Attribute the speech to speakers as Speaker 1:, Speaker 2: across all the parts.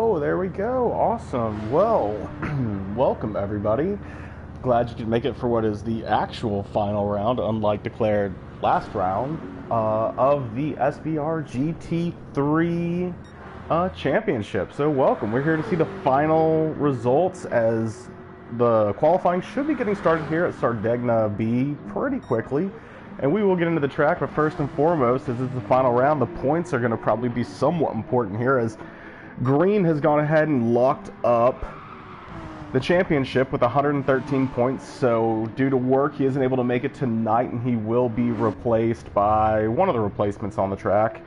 Speaker 1: go. There we go. Awesome. Well, welcome everybody. Glad you could make it for what is the actual final round, unlike declared last round, of the SBR GT3 championship. So welcome. We're here to see the final results, as the qualifying should be getting started here at Sardegna B pretty quickly. And we will get into the track, but first and foremost, as it's the final round, the points are going to probably be somewhat important here, as Green has gone ahead and locked up the championship with 113 points. So due to work, he isn't able to make it tonight, and he will be replaced by one of the replacements on the track.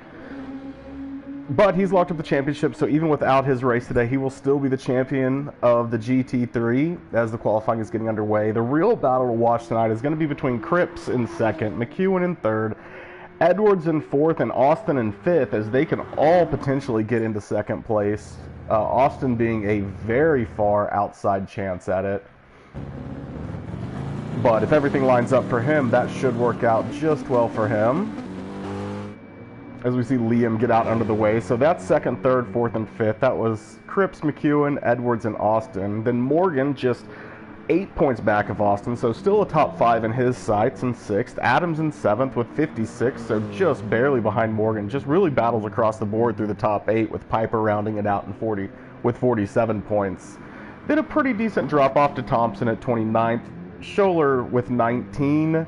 Speaker 1: But he's locked up the championship, so even without his race today, he will still be the champion of the GT3 as the qualifying is getting underway. The real battle to watch tonight is going to be between Cripps in second, McEwen in third, Edwards in fourth, and Austin in fifth, as they can all potentially get into second place. Austin being a very far outside chance at it. But if everything lines up for him, that should work out just well for him, as we see Liam get out under the way. So that's second, third, fourth, and fifth. That was Cripps, McEwen, Edwards, and Austin. Then Morgan just 8 points back of Austin, so still a top 5 in his sights, in sixth. Adams in seventh with 56, so just barely behind Morgan. Just really battles across the board through the top 8, with Piper rounding it out in with 47 points. Then a pretty decent drop off to Thompson at 29th, Scholler with 19,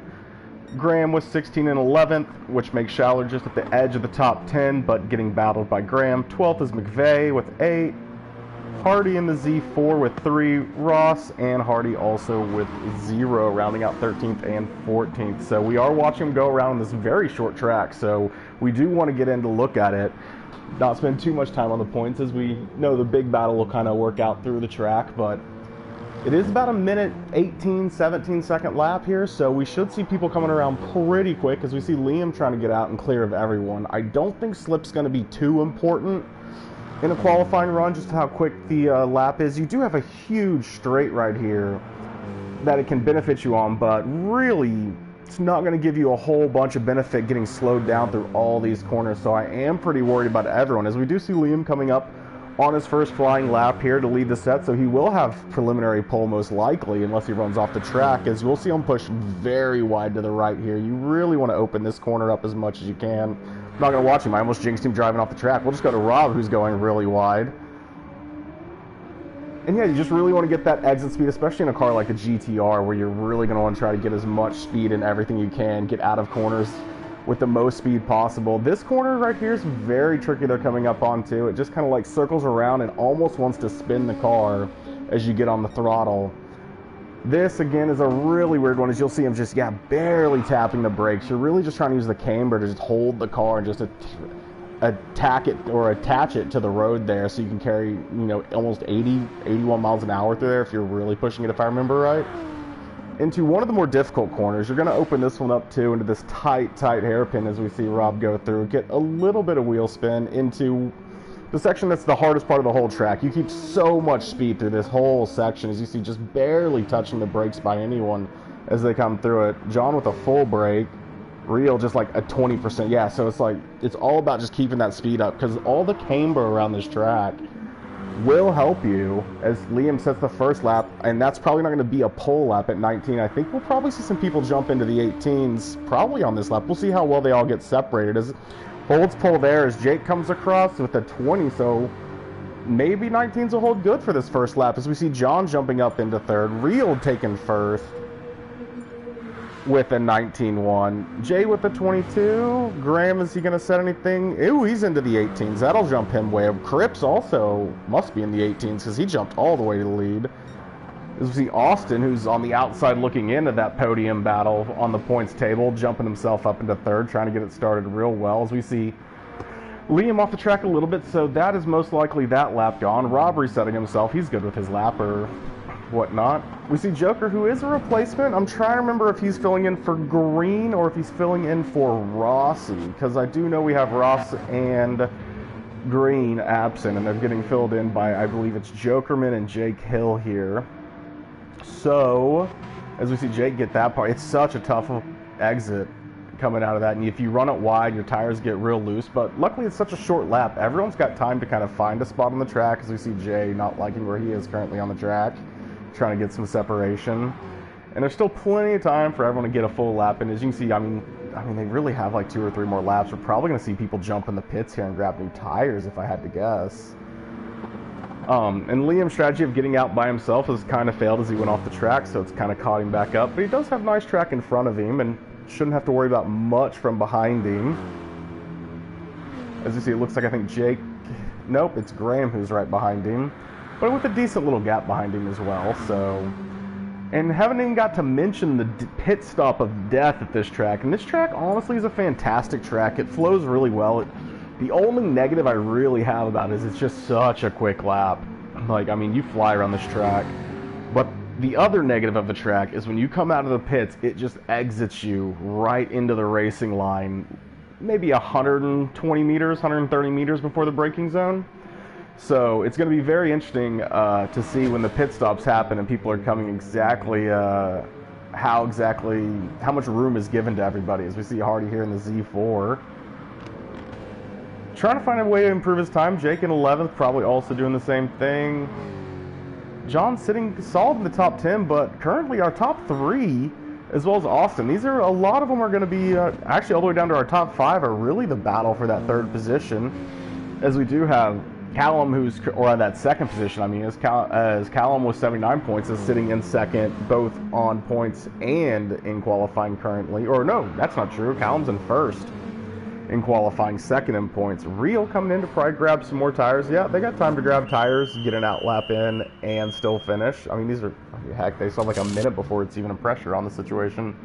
Speaker 1: Graham with 16 and 11th, which makes Schaller just at the edge of the top 10, but getting battled by Graham. 12th is McVeigh with 8. Hardy in the Z4 with 3. Ross and Hardy also with 0, rounding out 13th and 14th. So we are watching him go around this very short track, so we do want to get in to look at it. Not spend too much time on the points, as we know the big battle will kind of work out through the track, but it is about a minute 18, 17 second lap here, so we should see people coming around pretty quick, as we see Liam trying to get out and clear of everyone. I don't think slip's going to be too important in a qualifying run, just how quick the lap is. You do have a huge straight right here that it can benefit you on, but really it's not going to give you a whole bunch of benefit getting slowed down through all these corners. So I am pretty worried about everyone, as we do see Liam coming up on his first flying lap here to lead the set, so he will have preliminary pole most likely, unless he runs off the track, as we'll see him push very wide to the right here. You really want to open this corner up as much as you can. I'm not going to watch him. I almost jinxed him driving off the track. We'll just go to Rob, who's going really wide. And yeah, you just really want to get that exit speed, especially in a car like the GTR, where you're really going to want to try to get as much speed in everything you can, get out of corners with the most speed possible. This corner right here is very tricky they're coming up onto. It just kind of like circles around and almost wants to spin the car as you get on the throttle. This again is a really weird one, as you'll see him just barely tapping the brakes. You're really just trying to use the camber to just hold the car and just attack it or attach it to the road there, so you can carry, you know, almost 81 miles an hour through there if you're really pushing it, if I remember right. Into one of the more difficult corners. You're going to open this one up too, into this tight hairpin, as we see Rob go through. Get a little bit of wheel spin into the section that's the hardest part of the whole track. You keep so much speed through this whole section, as you see, just barely touching the brakes by anyone as they come through it. John with a full brake. Real just like a 20%. Yeah, so it's like, it's all about just keeping that speed up, because all the camber around this track will help you, as Liam sets the first lap, and that's probably not going to be a pole lap at 19. I think we'll probably see some people jump into the 18s probably on this lap. We'll see how well they all get separated. As holds pole there, as Jake comes across with a 20, so maybe 19s will hold good for this first lap, as we see John jumping up into third, Real taking first with a 19-1. Jay with a 22. Graham, is he going to set anything? Ooh, he's into the 18s. That'll jump him way up. Cripps also must be in the 18s, because he jumped all the way to the lead. As we see Austin, who's on the outside looking into that podium battle on the points table, jumping himself up into third, trying to get it started real well. As we see Liam off the track a little bit, so that is most likely that lap gone. Rob resetting himself. He's good with his lap or whatnot. We see Joker, who is a replacement. I'm trying to remember if he's filling in for Green or if he's filling in for Rossi, because I do know we have Ross and Green absent, and they're getting filled in by, I believe it's Jokerman and Jake Hill here. So as we see Jake get that part, it's such a tough exit coming out of that. And if you run it wide, your tires get real loose. But luckily, it's such a short lap. Everyone's got time to kind of find a spot on the track, as we see Jay not liking where he is currently on the track, trying to get some separation. And there's still plenty of time for everyone to get a full lap. And as you can see, I mean, they really have like 2 or 3 more laps. We're probably going to see people jump in the pits here and grab new tires, if I had to guess. And Liam's strategy of getting out by himself has kind of failed as he went off the track, so it's kind of caught him back up. But he does have nice track in front of him and shouldn't have to worry about much from behind him. As you see, it looks like I think Jake... Nope, it's Graham who's right behind him. But with a decent little gap behind him as well, so... And haven't even got to mention the pit stop of death at this track. And this track, honestly, is a fantastic track. It flows really well. The only negative I really have about it is it's just such a quick lap. Like, I mean, you fly around this track. But the other negative of the track is when you come out of the pits, it just exits you right into the racing line. Maybe 120 meters, 130 meters before the braking zone. So it's going to be very interesting to see when the pit stops happen and people are coming exactly how much room is given to everybody. As we see Hardy here in the Z4. Trying to find a way to improve his time. Jake in 11th, probably also doing the same thing. John sitting solid in the top 10, but currently our top 3, as well as Austin, a lot of them are going to be, actually all the way down to our top 5 are really the battle for that 3rd position. As we do have Callum, or that 2nd position, I mean, as Callum with 79 points is sitting in 2nd, both on points and in qualifying currently. Or no, that's not true. Callum's in 1st. In qualifying, 2nd in points. Real coming in to probably grab some more tires. Yeah, they got time to grab tires, get an outlap in, and still finish. I mean, these are, heck, they saw like a minute before it's even a pressure on the situation.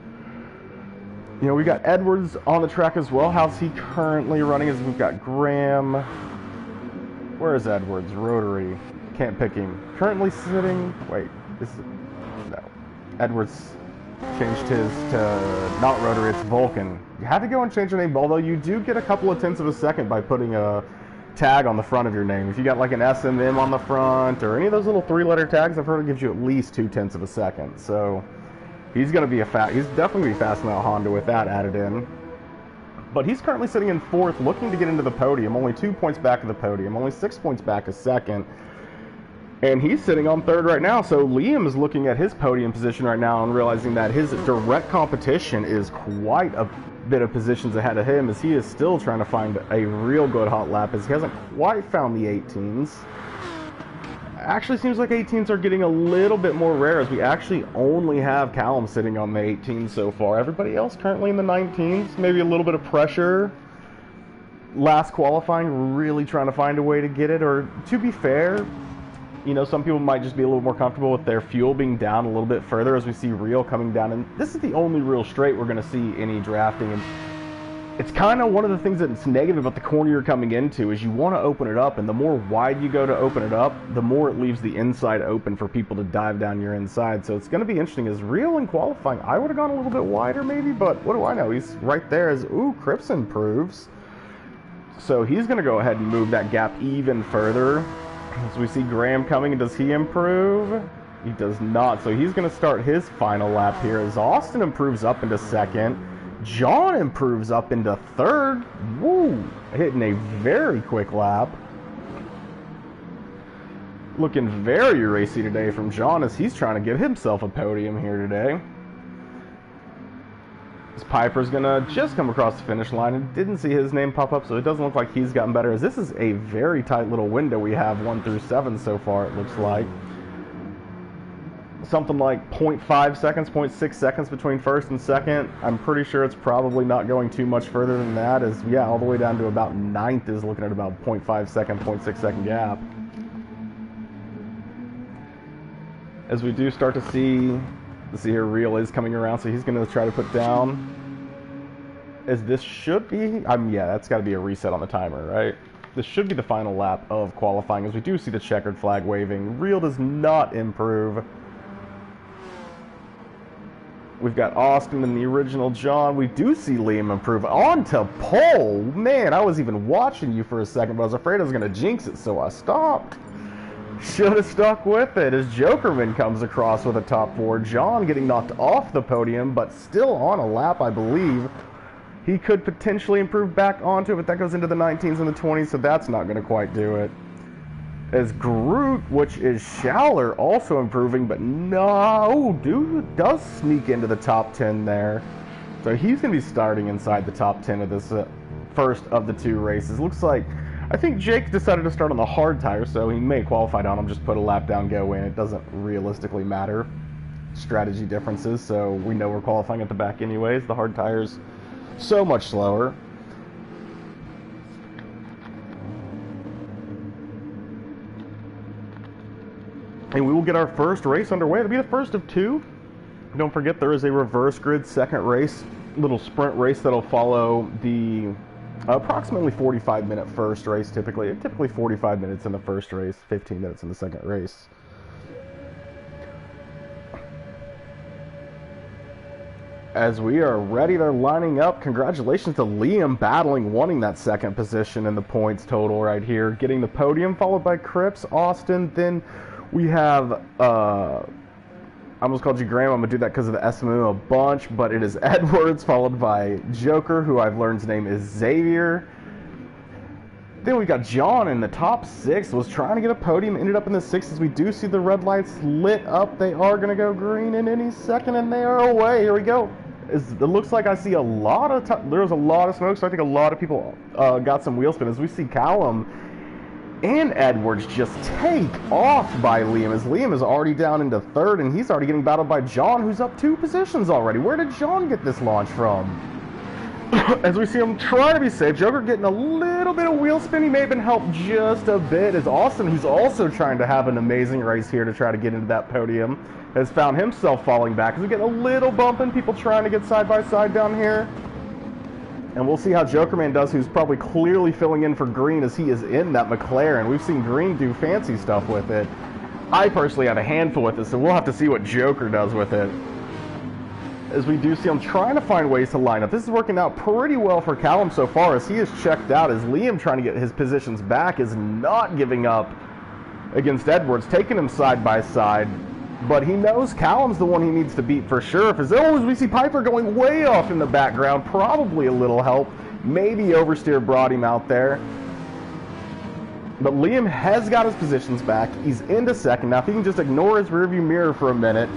Speaker 1: You know, we got Edwards on the track as well. How's he currently running? As we've got Graham. Where is Edwards? Rotary. Can't pick him. Currently sitting, wait, no. Edwards changed his to not Rotary, it's Vulcan. You had to go and change your name, although you do get a couple of tenths of a second by putting a tag on the front of your name. If you got like an SMM on the front or any of those little 3-letter tags, I've heard it gives you at least 2 tenths of a second. So he's going to be he's definitely going to be fast in that Honda with that added in. But he's currently sitting in 4th, looking to get into the podium, only 2 points back of the podium, only 6 points back of 2nd. And he's sitting on 3rd right now, so Liam is looking at his podium position right now and realizing that his direct competition is quite a bit of positions ahead of him, as he is still trying to find a real good hot lap, as he hasn't quite found the 18s. Actually seems like 18s are getting a little bit more rare, as we actually only have Callum sitting on the 18s so far. Everybody else currently in the 19s, maybe a little bit of pressure. Last qualifying, really trying to find a way to get it, or to be fair, you know, some people might just be a little more comfortable with their fuel being down a little bit further, as we see Real coming down. And this is the only real straight we're going to see any drafting. And it's kind of one of the things that's negative about the corner you're coming into, is you want to open it up. And the more wide you go to open it up, the more it leaves the inside open for people to dive down your inside. So it's going to be interesting. As Real in qualifying, I would have gone a little bit wider maybe, but what do I know? He's right there as, ooh, Cripps improves. So he's going to go ahead and move that gap even further. So we see Graham coming, and does he improve? He does not, so he's going to start his final lap here as Austin improves up into 2nd. John improves up into 3rd. Woo! Hitting a very quick lap. Looking very racy today from John, as he's trying to get himself a podium here today. Piper's gonna just come across the finish line, and didn't see his name pop up, so it doesn't look like he's gotten better, as this is a very tight little window we have 1 through 7 so far. It looks like something like 0.5 seconds, 0.6 seconds between 1st and 2nd. I'm pretty sure it's probably not going too much further than that, as yeah, all the way down to about 9th is looking at about 0.5 second, 0.6 second gap. As we do start to see here, Real is coming around, so he's going to try to put down, as this should be, yeah, that's got to be a reset on the timer, right? This should be the final lap of qualifying, as we do see the checkered flag waving. Real does not improve. We've got Austin and the original John. We do see Liam improve on to pole. Man, I was even watching you for a second, but I was afraid I was going to jinx it, so I stopped. Should have stuck with it, as Jokerman comes across with a top 4. John getting knocked off the podium, but still on a lap, I believe. He could potentially improve back onto it, but that goes into the 19s and the 20s, so that's not going to quite do it. As Groot, which is Schaller, also improving, but no, dude does sneak into the top 10 there. So he's going to be starting inside the top 10 of this first of the two races. Looks like, I think Jake decided to start on the hard tire, so he may qualify on him, just put a lap down, go in. It doesn't realistically matter. Strategy differences, so we know we're qualifying at the back anyways. The hard tire's so much slower. And we will get our first race underway. It'll be the first of two. Don't forget there is a reverse grid second race, little sprint race that'll follow the approximately 45-minute first race typically. Typically 45 minutes in the first race, 15 minutes in the second race. As we are ready, they're lining up. Congratulations to Liam battling, wanting that second position in the points total right here. Getting the podium, followed by Cripps, Austin, then we have, I almost called you Graham. I'm going to do that because of the SMU a bunch, but it is Edwards, followed by Joker, who I've learned his name is Xavier. Then we got John in the top 6, was trying to get a podium, ended up in the 6th. As we do see the red lights lit up, they are going to go green in any second, and they are away. Here we go. It looks like I see a lot of, there's a lot of smoke, so I think a lot of people got some wheel spin. As we see Callum and Edwards just take off by Liam, as Liam is already down into 3rd, and he's already getting battled by John, who's up 2 positions already. Where did John get this launch from? As we see him try to be safe, Joker getting a little bit of wheel spin. He may have been helped just a bit, as Austin, who's also trying to have an amazing race here to try to get into that podium, has found himself falling back. As we get a little bump and people trying to get side by side down here. And we'll see how Jokerman does, who's probably clearly filling in for Green as he is in that McLaren. We've seen Green do fancy stuff with it. I personally have a handful with it, so we'll have to see what Joker does with it. As we do see him trying to find ways to line up. This is working out pretty well for Callum so far, as he is checked out, as Liam, trying to get his positions back, is not giving up against Edwards, taking him side by side. But he knows Callum's the one he needs to beat for sure. As we see Piper going way off in the background, probably a little help. Maybe oversteer brought him out there. But Liam has got his positions back. He's into 2nd. Now, if he can just ignore his rearview mirror for a minute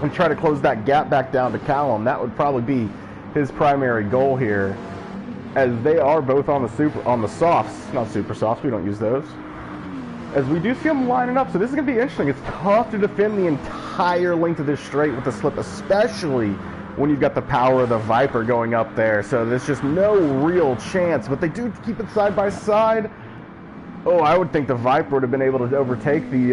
Speaker 1: and try to close that gap back down to Callum, that would probably be his primary goal here. As they are both on the softs, not super softs, we don't use those. As we do see them lining up, so this is going to be interesting. It's tough to defend the entire length of this straight with the slip, especially when you've got the power of the Viper going up there. So there's just no real chance, but they do keep it side by side. Oh, I would think the Viper would have been able to overtake the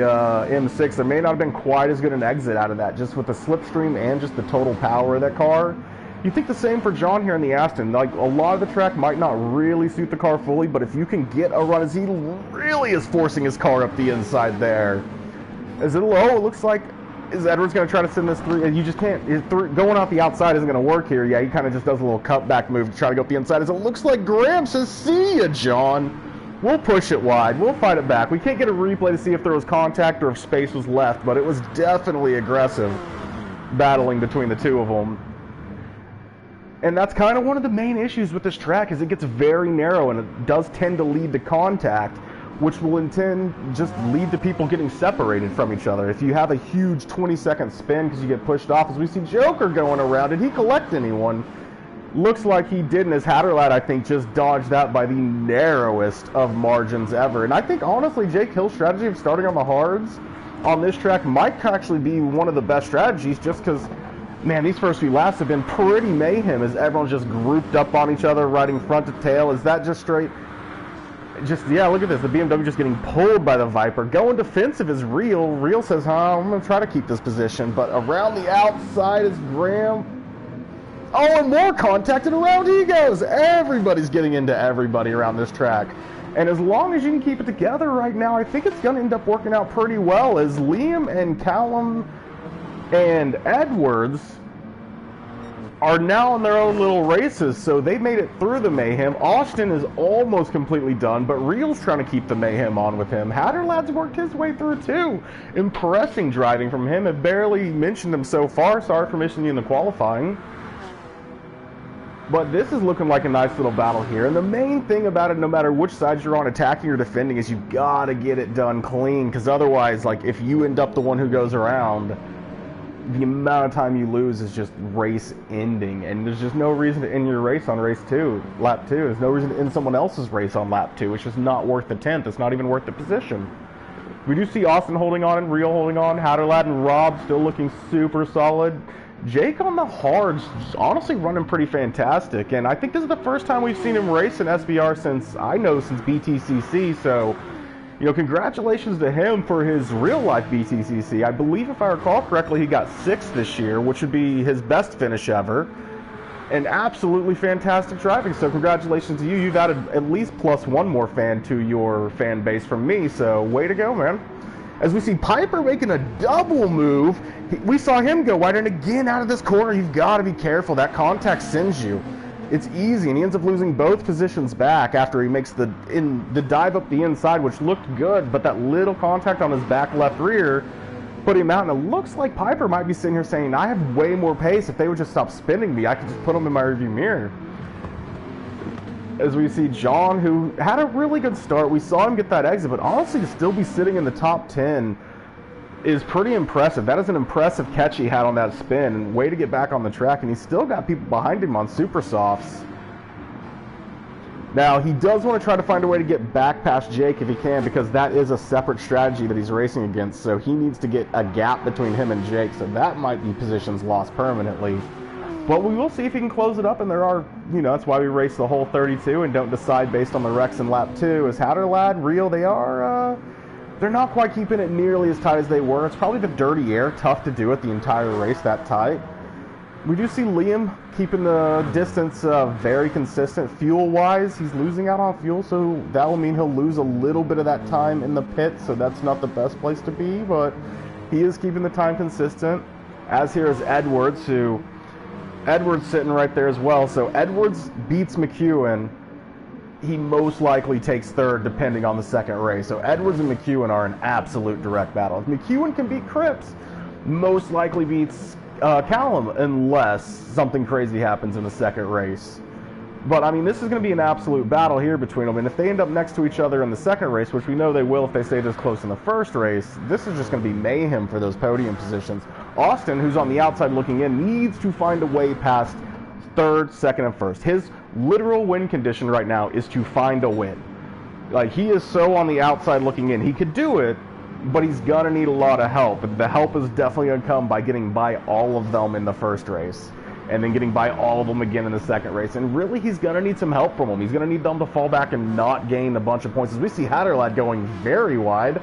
Speaker 1: M6. There may not have been quite as good an exit out of that, just with the slipstream and just the total power of that car. You think the same for John here in the Aston. Like, a lot of the track might not really suit the car fully, but if you can get a run, as he really is forcing his car up the inside there. As it looks like, is Edwards going to try to send this through? You just can't, going out the outside isn't going to work here. Yeah, he kind of just does a little cutback move to try to go up the inside. As it looks like Graham says, see ya, John. We'll push it wide. We'll fight it back. We can't get a replay to see if there was contact or if space was left, but it was definitely aggressive battling between the two of them. And that's kind of one of the main issues with this track, is it gets very narrow and it does tend to lead to contact, which will just lead to people getting separated from each other. If you have a huge 20-second spin because you get pushed off, as we see Joker going around, did he collect anyone? Looks like he didn't, as Hatterlad, I think, just dodged that by the narrowest of margins ever. And I think, honestly, Jake Hill's strategy of starting on the hards on this track might actually be one of the best strategies, just because, man, these first few laps have been pretty mayhem, as everyone's just grouped up on each other, riding front to tail. Is that just straight? Yeah, look at this. The BMW just getting pulled by the Viper. Going defensive is Real. Real says, I'm going to try to keep this position. But around the outside is Graham. Oh, and more contact, and around he goes. Everybody's getting into everybody around this track. And as long as you can keep it together right now, I think it's going to end up working out pretty well, as Liam and Callum and Edwards are now in their own little races, so they made it through the mayhem. Austin is almost completely done, but Real's trying to keep the mayhem on with him. Hatterlad's worked his way through too. Impressing driving from him. I've barely mentioned him so far. Sorry for missing you in the qualifying. But this is looking like a nice little battle here. And the main thing about it, no matter which side you're on, attacking or defending, is you gotta get it done clean. Because otherwise, like, if you end up the one who goes around, the amount of time you lose is just race ending. And there's just no reason to end your race on lap 2. There's no reason to end someone else's race on lap 2. It's just not worth the 10th. It's not even worth the position. We do see Austin holding on and Real holding on. Hatterlad and Rob still looking super solid. Jake on the hards, honestly running pretty fantastic, and I think this is the first time we've seen him race in SBR since BTCC, so, you know, congratulations to him for his real-life BTCC. I believe, if I recall correctly, he got 6th this year, which would be his best finish ever, and absolutely fantastic driving, so congratulations to you. You've added at least plus one more fan to your fan base from me, so way to go, man. As we see Piper making a double move, we saw him go wide, and again out of this corner, you've got to be careful. That contact sends you. It's easy, and he ends up losing both positions back after he makes the dive up the inside, which looked good, but that little contact on his back left rear put him out, and it looks like Piper might be sitting here saying, I have way more pace. If they would just stop spinning me, I could just put them in my rearview mirror. As we see John, who had a really good start. We saw him get that exit, but honestly to still be sitting in the top 10 is pretty impressive. That is an impressive catch he had on that spin, and way to get back on the track, and he's still got people behind him on super softs. Now, he does want to try to find a way to get back past Jake if he can, because that is a separate strategy that he's racing against, so he needs to get a gap between him and Jake, so that might be positions lost permanently. But we will see if he can close it up, and there are, you know, that's why we race the whole 32 and don't decide based on the wrecks in lap 2. As Hatterlad, Real, they're not quite keeping it nearly as tight as they were. It's probably the dirty air, tough to do it the entire race that tight. We do see Liam keeping the distance very consistent. Fuel-wise, he's losing out on fuel, so that will mean he'll lose a little bit of that time in the pit, so that's not the best place to be, but he is keeping the time consistent. As here is Edwards, who... Edwards sitting right there as well, so Edwards beats McEwen. He most likely takes third depending on the second race. So Edwards and McEwen are an absolute direct battle. If McEwen can beat Cripps, most likely beats Callum unless something crazy happens in the second race. But I mean, this is going to be an absolute battle here between them, and if they end up next to each other in the second race, which we know they will if they stay this close in the first race, this is just going to be mayhem for those podium positions. Austin, who's on the outside looking in, needs to find a way past third, second, and first. His literal win condition right now is to find a win. Like, he is so on the outside looking in. He could do it, but he's going to need a lot of help. And the help is definitely going to come by getting by all of them in the first race, and then getting by all of them again in the second race. And really, he's going to need some help from them. He's going to need them to fall back and not gain a bunch of points. As we see Hatterlad going very wide.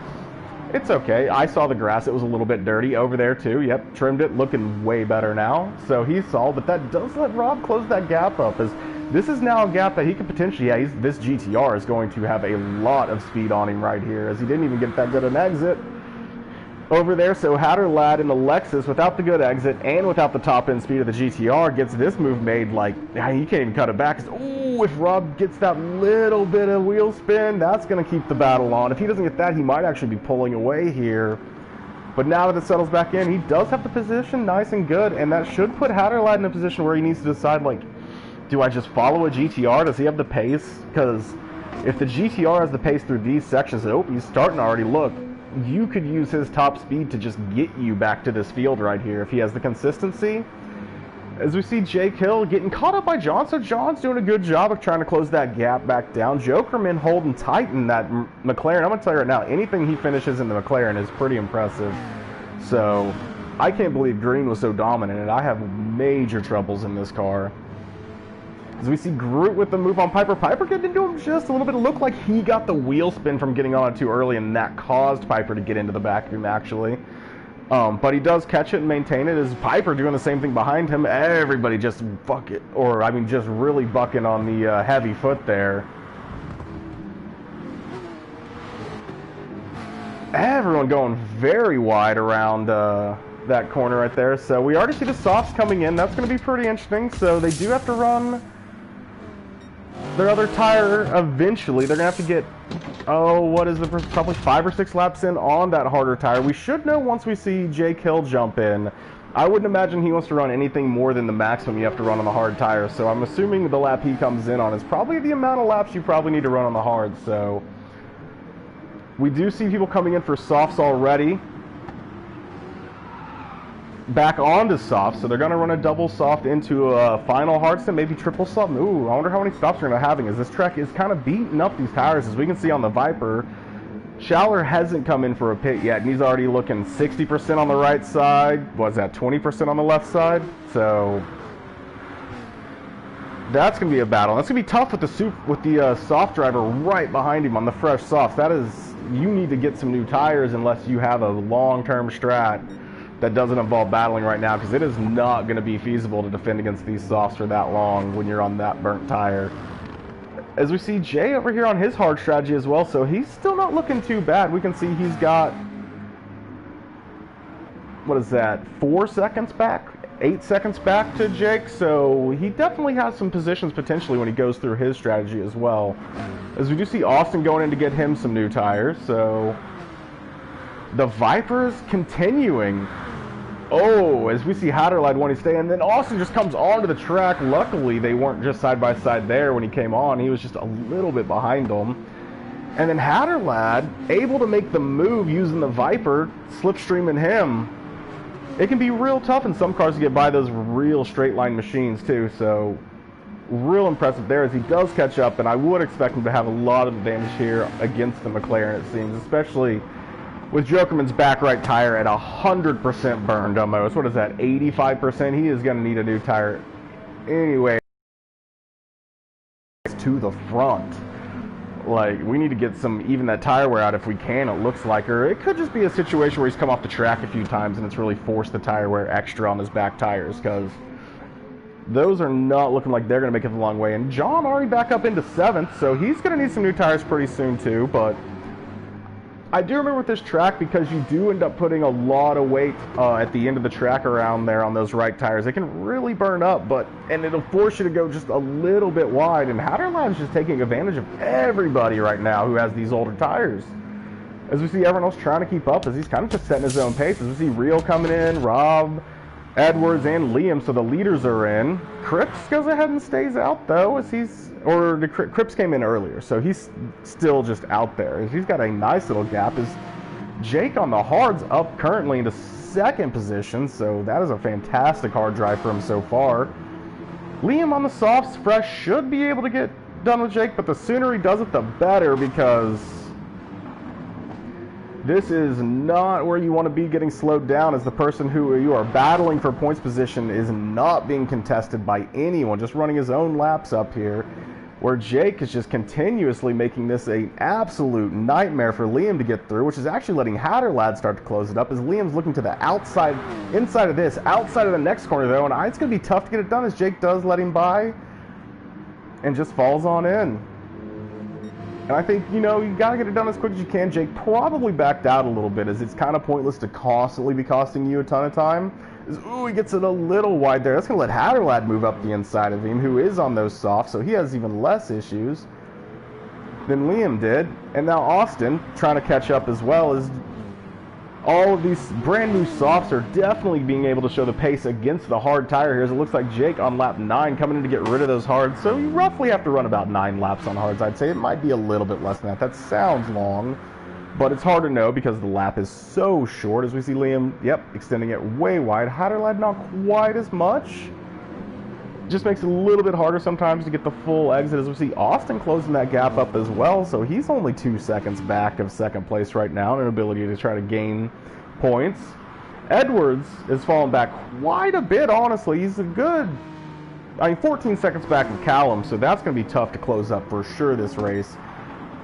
Speaker 1: It's okay. I saw the grass. It was a little bit dirty over there, too. Yep, trimmed it. Looking way better now. So he's solid, but that does let Rob close that gap up, as this is now a gap that he could potentially... Yeah, this GTR is going to have a lot of speed on him right here, as he didn't even get that good an exit over there. So Hatterlad in the Lexus, without the good exit and without the top end speed of the GTR, gets this move made like he can't even cut it back. Ooh, if Rob gets that little bit of wheel spin, that's going to keep the battle on. If he doesn't get that, he might actually be pulling away here. But now that it settles back in, he does have the position nice and good, and that should put Hatterlad in a position where he needs to decide, like, do I just follow a GTR? Does he have the pace? Because if the GTR has the pace through these sections, oh, he's starting to already look. You could use his top speed to just get you back to this field right here if he has the consistency. As we see Jake Hill getting caught up by John, so John's doing a good job of trying to close that gap back down. Jokerman holding tight in that McLaren. I'm going to tell you right now, anything he finishes in the McLaren is pretty impressive. So I can't believe Green was so dominant, and I have major troubles in this car. As we see Groot with the move on Piper. Piper getting into him just a little bit. It looked like he got the wheel spin from getting on it too early, and that caused Piper to get into the back of him, actually. But he does catch it and maintain it. As Piper doing the same thing behind him. Everybody just just really bucking on the heavy foot there. Everyone going very wide around that corner right there. So we already see the softs coming in. That's going to be pretty interesting. So they do have to run their other tire eventually. They're going to have to get, probably 5 or 6 laps in on that harder tire. We should know once we see Jake Hill jump in. I wouldn't imagine he wants to run anything more than the maximum you have to run on the hard tires. So I'm assuming the lap he comes in on is probably the amount of laps you probably need to run on the hard. So we do see people coming in for softs already. Back onto soft, so they're going to run a double soft into a final hard stint, maybe triple soft. Ooh, I wonder how many stops they're going to having, as this track is kind of beating up these tires. As we can see on the Viper, Schaller hasn't come in for a pit yet, and he's already looking 60% on the right side. Was that 20% on the left side? So that's going to be a battle. That's going to be tough with the soft driver right behind him on the fresh softs. That is, you need to get some new tires unless you have a long-term strat that doesn't involve battling right now, because it is not going to be feasible to defend against these softs for that long when you're on that burnt tire. As we see Jay over here on his hard strategy as well, so he's still not looking too bad. We can see he's got, what is that, 4 seconds back, 8 seconds back to Jake, so he definitely has some positions potentially when he goes through his strategy as well. As we do see Austin going in to get him some new tires, so the Vipers continuing. Oh, as we see Hatterlad when he stay, and then Austin just comes onto the track. Luckily, they weren't just side by side there when he came on. He was just a little bit behind them. And then Hatterlad able to make the move using the Viper, slipstreaming him. It can be real tough in some cars to get by those real straight line machines too. So real impressive there as he does catch up, and I would expect him to have a lot of advantage here against the McLaren, it seems, especially with Jokerman's back right tire at 100% burned almost. What is that, 85%? He is going to need a new tire anyway. To the front. Like, we need to get even that tire wear out if we can, it looks like. Or it could just be a situation where he's come off the track a few times and it's really forced the tire wear extra on his back tires, because those are not looking like they're going to make it the long way. And John already back up into 7th, so he's going to need some new tires pretty soon too, but I do remember with this track, because you do end up putting a lot of weight at the end of the track around there on those right tires. They can really burn up, and it'll force you to go just a little bit wide. And Hatterland's just taking advantage of everybody right now who has these older tires. As we see everyone else trying to keep up, as he's kind of just setting his own pace. As we see Real coming in, Rob, Edwards, and Liam, so the leaders are in. Cripps goes ahead and stays out, though, as Cripps came in earlier, so he's still just out there. He's got a nice little gap. As Jake on the hards up currently into 2nd position, so that is a fantastic hard drive for him so far. Liam on the softs, fresh, should be able to get done with Jake, but the sooner he does it, the better, because this is not where you want to be getting slowed down, as the person who you are battling for points position is not being contested by anyone, just running his own laps up here, where Jake is just continuously making this an absolute nightmare for Liam to get through, which is actually letting Hatterlad start to close it up, as Liam's looking to the outside, inside of the next corner though, and it's going to be tough to get it done, as Jake does let him by and just falls on in. And I think, you got to get it done as quick as you can. Jake probably backed out a little bit, as it's kind of pointless to constantly be costing you a ton of time. Ooh, he gets it a little wide there. That's going to let Hatterlad move up the inside of him, who is on those softs, so he has even less issues than Liam did. And now Austin trying to catch up as well, as all of these brand new softs are definitely being able to show the pace against the hard tire here, as it looks like Jake on lap 9 coming in to get rid of those hards. So you roughly have to run about 9 laps on hards. I'd say it might be a little bit less than that. That sounds long, but it's hard to know because the lap is so short. As we see Liam, extending it way wide. Hatterlad not quite as much. Just makes it a little bit harder sometimes to get the full exit, as we see Austin closing that gap up as well. So he's only 2 seconds back of 2nd place right now, and an ability to try to gain points. Edwards is falling back quite a bit, honestly. He's 14 seconds back of Callum, so that's going to be tough to close up for sure this race.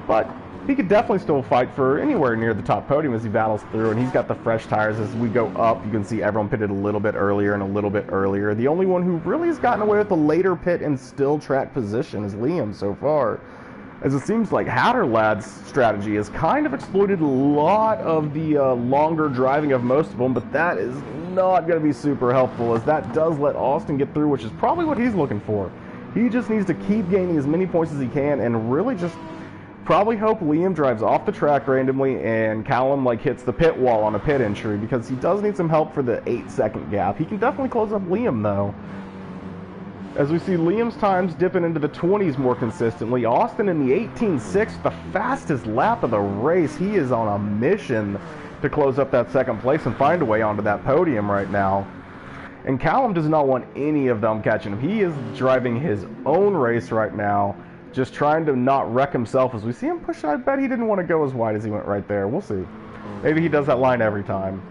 Speaker 1: But he could definitely still fight for anywhere near the top podium as he battles through, and he's got the fresh tires. As we go up, you can see everyone pitted a little bit earlier and a little bit earlier. The only one who really has gotten away with the later pit and still track position is Liam so far, as it seems like Hatterlad's strategy has kind of exploited a lot of the longer driving of most of them, but that is not going to be super helpful, as that does let Austin get through, which is probably what he's looking for. He just needs to keep gaining as many points as he can and really just Probably hope Liam drives off the track randomly and Callum like hits the pit wall on a pit entry, because he does need some help for the 8-second gap. He can definitely close up Liam though. As we see Liam's times dipping into the 20s more consistently. Austin in the 18.6, the fastest lap of the race. He is on a mission to close up that second place and find a way onto that podium right now. And Callum does not want any of them catching him. He is driving his own race right now, just trying to not wreck himself. As we see him pushing, I bet he didn't want to go as wide as he went right there. We'll see. Maybe he does that line every time.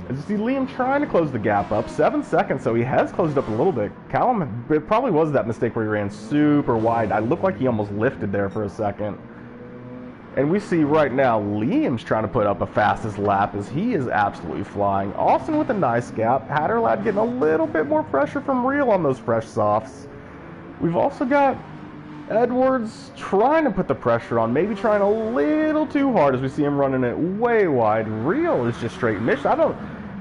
Speaker 1: As you see Liam trying to close the gap up, 7 seconds, so he has closed up a little bit. Callum, it probably was that mistake where he ran super wide. I looked like he almost lifted there for a second. And we see right now Liam's trying to put up a fastest lap as he is absolutely flying. Austin with a nice gap. Hatterlad getting a little bit more pressure from Real on those fresh softs. We've also got Edwards trying to put the pressure on, maybe trying a little too hard as we see him running it way wide. Real is just straight mission.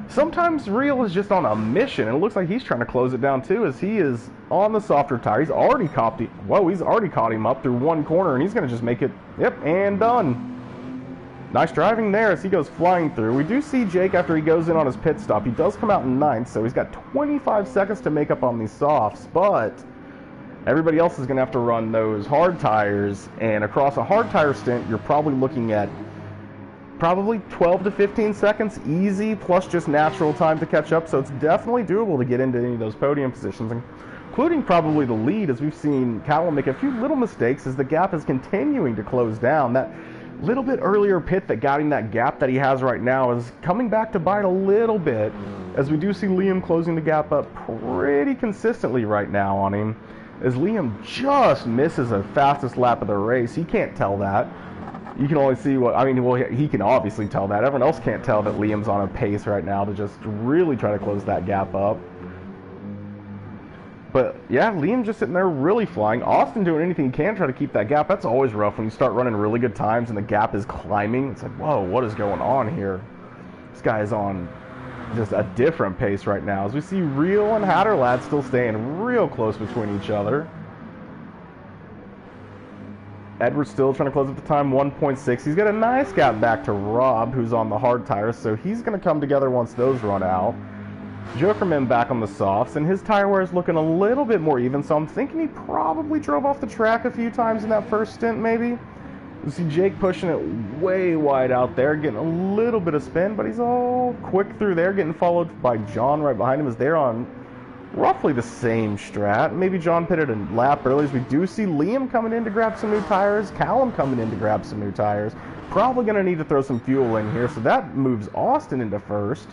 Speaker 1: Sometimes Real is just on a mission, and it looks like he's trying to close it down too, as he is on the softer tire. He's already caught him up through one corner, and he's going to just make it, yep, and done. Nice driving there as he goes flying through. We do see Jake, after he goes in on his pit stop, he does come out in 9th, so he's got 25 seconds to make up on these softs, but everybody else is going to have to run those hard tires, and across a hard tire stint, you're probably looking at probably 12 to 15 seconds easy, plus just natural time to catch up, so it's definitely doable to get into any of those podium positions, including probably the lead, as we've seen Callum make a few little mistakes as the gap is continuing to close down. That little bit earlier pit that got him that gap that he has right now is coming back to bite a little bit, as we do see Liam closing the gap up pretty consistently right now on him, as Liam just misses a fastest lap of the race. He can't tell that. You can only see what, well, he can obviously tell that. Everyone else can't tell that Liam's on a pace right now to just really try to close that gap up. But yeah, Liam just sitting there really flying. Austin doing anything he can try to keep that gap. That's always rough when you start running really good times and the gap is climbing. It's like, whoa, what is going on here? This guy is on just a different pace right now. As we see Real and Hatterlad still staying real close between each other. Edwards still trying to close up the time, 1.6. He's got a nice gap back to Rob, who's on the hard tires, so he's going to come together once those run out. Jokerman back on the softs, and his tire wear is looking a little bit more even, so I'm thinking he probably drove off the track a few times in that first stint, maybe. You see Jake pushing it way wide out there, getting a little bit of spin, but he's all quick through there, getting followed by John right behind him as they're on roughly the same strat. Maybe John pitted a lap early, as we do see Liam coming in to grab some new tires, Callum coming in to grab some new tires. Probably going to need to throw some fuel in here, so that moves Austin into first.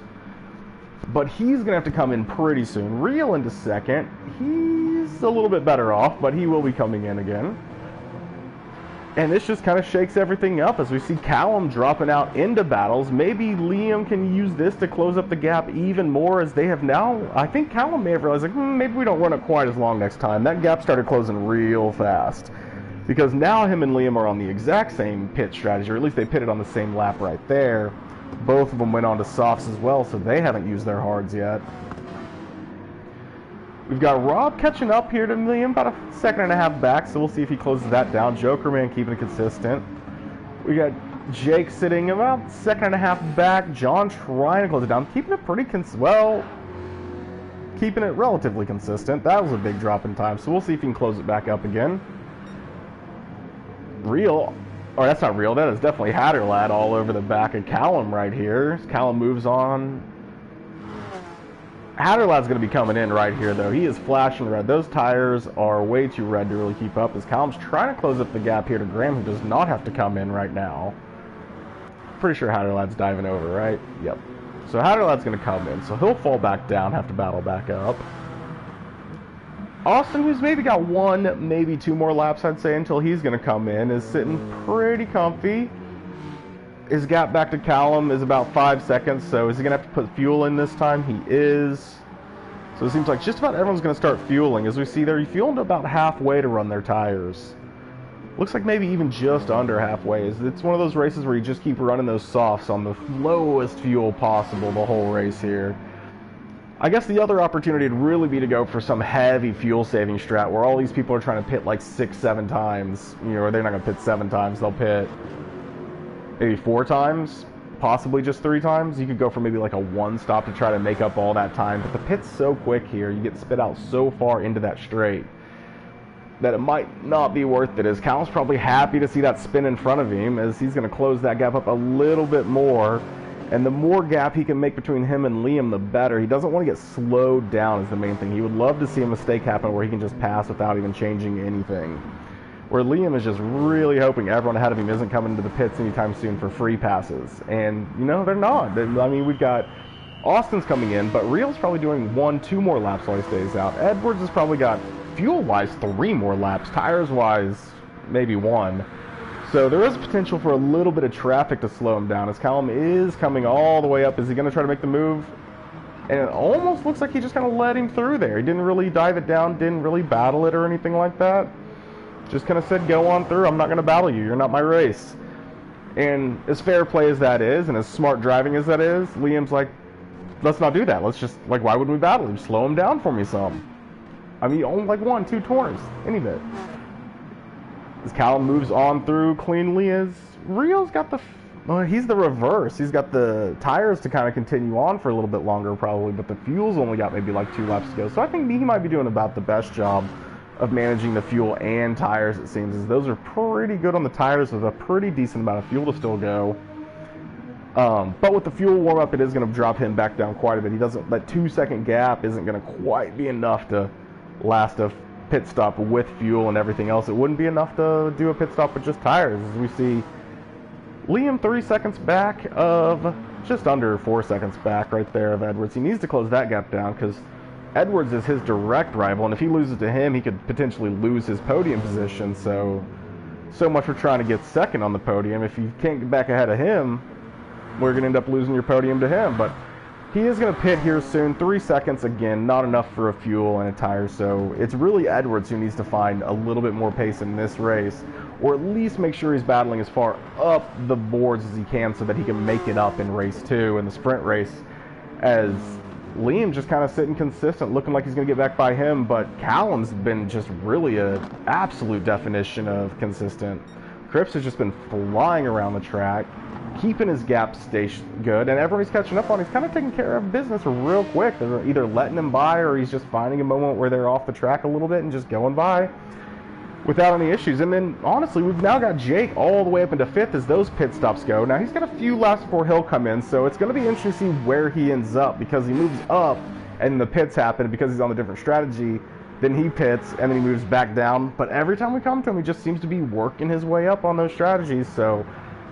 Speaker 1: But he's going to have to come in pretty soon. Real into second. He's a little bit better off, but he will be coming in again. And this just kind of shakes everything up as we see Callum dropping out into battles. Maybe Liam can use this to close up the gap even more, as they have now, I think Callum may have realized, like, maybe we don't run it quite as long next time. That gap started closing real fast, because now him and Liam are on the exact same pit strategy, or at least they pitted on the same lap right there. Both of them went on to softs as well, so they haven't used their hards yet. We've got Rob catching up here to Liam, about a second and a half back, so we'll see if he closes that down. Jokerman keeping it consistent. We got Jake sitting about second and a half back. John trying to close it down, keeping it pretty keeping it relatively consistent. That was a big drop in time, so we'll see if he can close it back up again. Real, or that's not Real, that is definitely Hatterlad all over the back of Callum right here. Callum moves on. Hatterlad's going to be coming in right here, though. He is flashing red. Those tires are way too red to really keep up, as Callum's trying to close up the gap here to Graham, who does not have to come in right now. Pretty sure Hatterlad's diving over, right? Yep. So Hatterlad's going to come in, so he'll fall back down, have to battle back up. Austin, who's maybe got one, maybe two more laps, I'd say, until he's going to come in, is sitting pretty comfy. His gap back to Callum is about 5 seconds, so is he going to have to put fuel in this time? He is. So it seems like just about everyone's going to start fueling. As we see there, you fueled about halfway to run their tires. Looks like maybe even just under halfway. It's one of those races where you just keep running those softs on the lowest fuel possible the whole race here. I guess the other opportunity would really be to go for some heavy fuel saving strat where all these people are trying to pit like 6-7 times, you know, or they're not going to pit 7 times, they'll pit maybe 4 times, possibly just 3 times. You could go for maybe like a 1 stop to try to make up all that time, but the pit's so quick here, you get spit out so far into that straight that it might not be worth it, as Cal's probably happy to see that spin in front of him, as he's going to close that gap up a little bit more. And the more gap he can make between him and Liam, the better. He doesn't want to get slowed down is the main thing. He would love to see a mistake happen where he can just pass without even changing anything. Where Liam is just really hoping everyone ahead of him isn't coming into the pits anytime soon for free passes. And, you know, they're not. I mean, we've got Austin's coming in, but Real's probably doing 1-2 more laps while he stays out. Edwards has probably got, fuel-wise, 3 more laps. Tires-wise, maybe 1. So there is potential for a little bit of traffic to slow him down, as Callum is coming all the way up. Is he going to try to make the move? And it almost looks like he just kind of let him through there. He didn't really dive it down, didn't really battle it or anything like that. Just kind of said, go on through. I'm not going to battle you. You're not my race. And as fair play as that is, and as smart driving as that is, Liam's like, let's not do that. Let's just, like, why would we battle him? Slow him down for me some. I mean, only like 1-2 corners, any bit. As Callum moves on through cleanly, as Real's got the, well, he's the reverse. He's got the tires to kind of continue on for a little bit longer probably, but the fuel's only got maybe like 2 laps to go. So I think he might be doing about the best job of managing the fuel and tires, it seems, as those are pretty good on the tires with a pretty decent amount of fuel to still go. But with the fuel warm-up, it is going to drop him back down quite a bit. He doesn't, that 2-second gap isn't going to quite be enough to last a pit stop with fuel and everything else. It wouldn't be enough to do a pit stop with just tires, as we see Liam 3 seconds back of, just under 4 seconds back right there of Edwards. He needs to close that gap down, because Edwards is his direct rival, and if he loses to him, he could potentially lose his podium position. So much for trying to get second on the podium. If you can't get back ahead of him, we're going to end up losing your podium to him. But he is going to pit here soon. 3 seconds, again, not enough for a fuel and a tire. So it's really Edwards who needs to find a little bit more pace in this race, or at least make sure he's battling as far up the boards as he can so that he can make it up in race 2, in the sprint race, as Liam just kind of sitting consistent, looking like he's going to get back by him, but Callum's been just really an absolute definition of consistent. Cripps has just been flying around the track, keeping his gap good, and everyone he's catching up on, he's kind of taking care of business real quick. They're either letting him by, or he's just finding a moment where they're off the track a little bit and just going by without any issues. And then, honestly, we've now got Jake all the way up into 5th as those pit stops go. Now, he's got a few laps before he'll come in, so it's going to be interesting to see where he ends up, because he moves up and the pits happen, because he's on a different strategy, then he pits and then he moves back down. But every time we come to him, he just seems to be working his way up on those strategies. So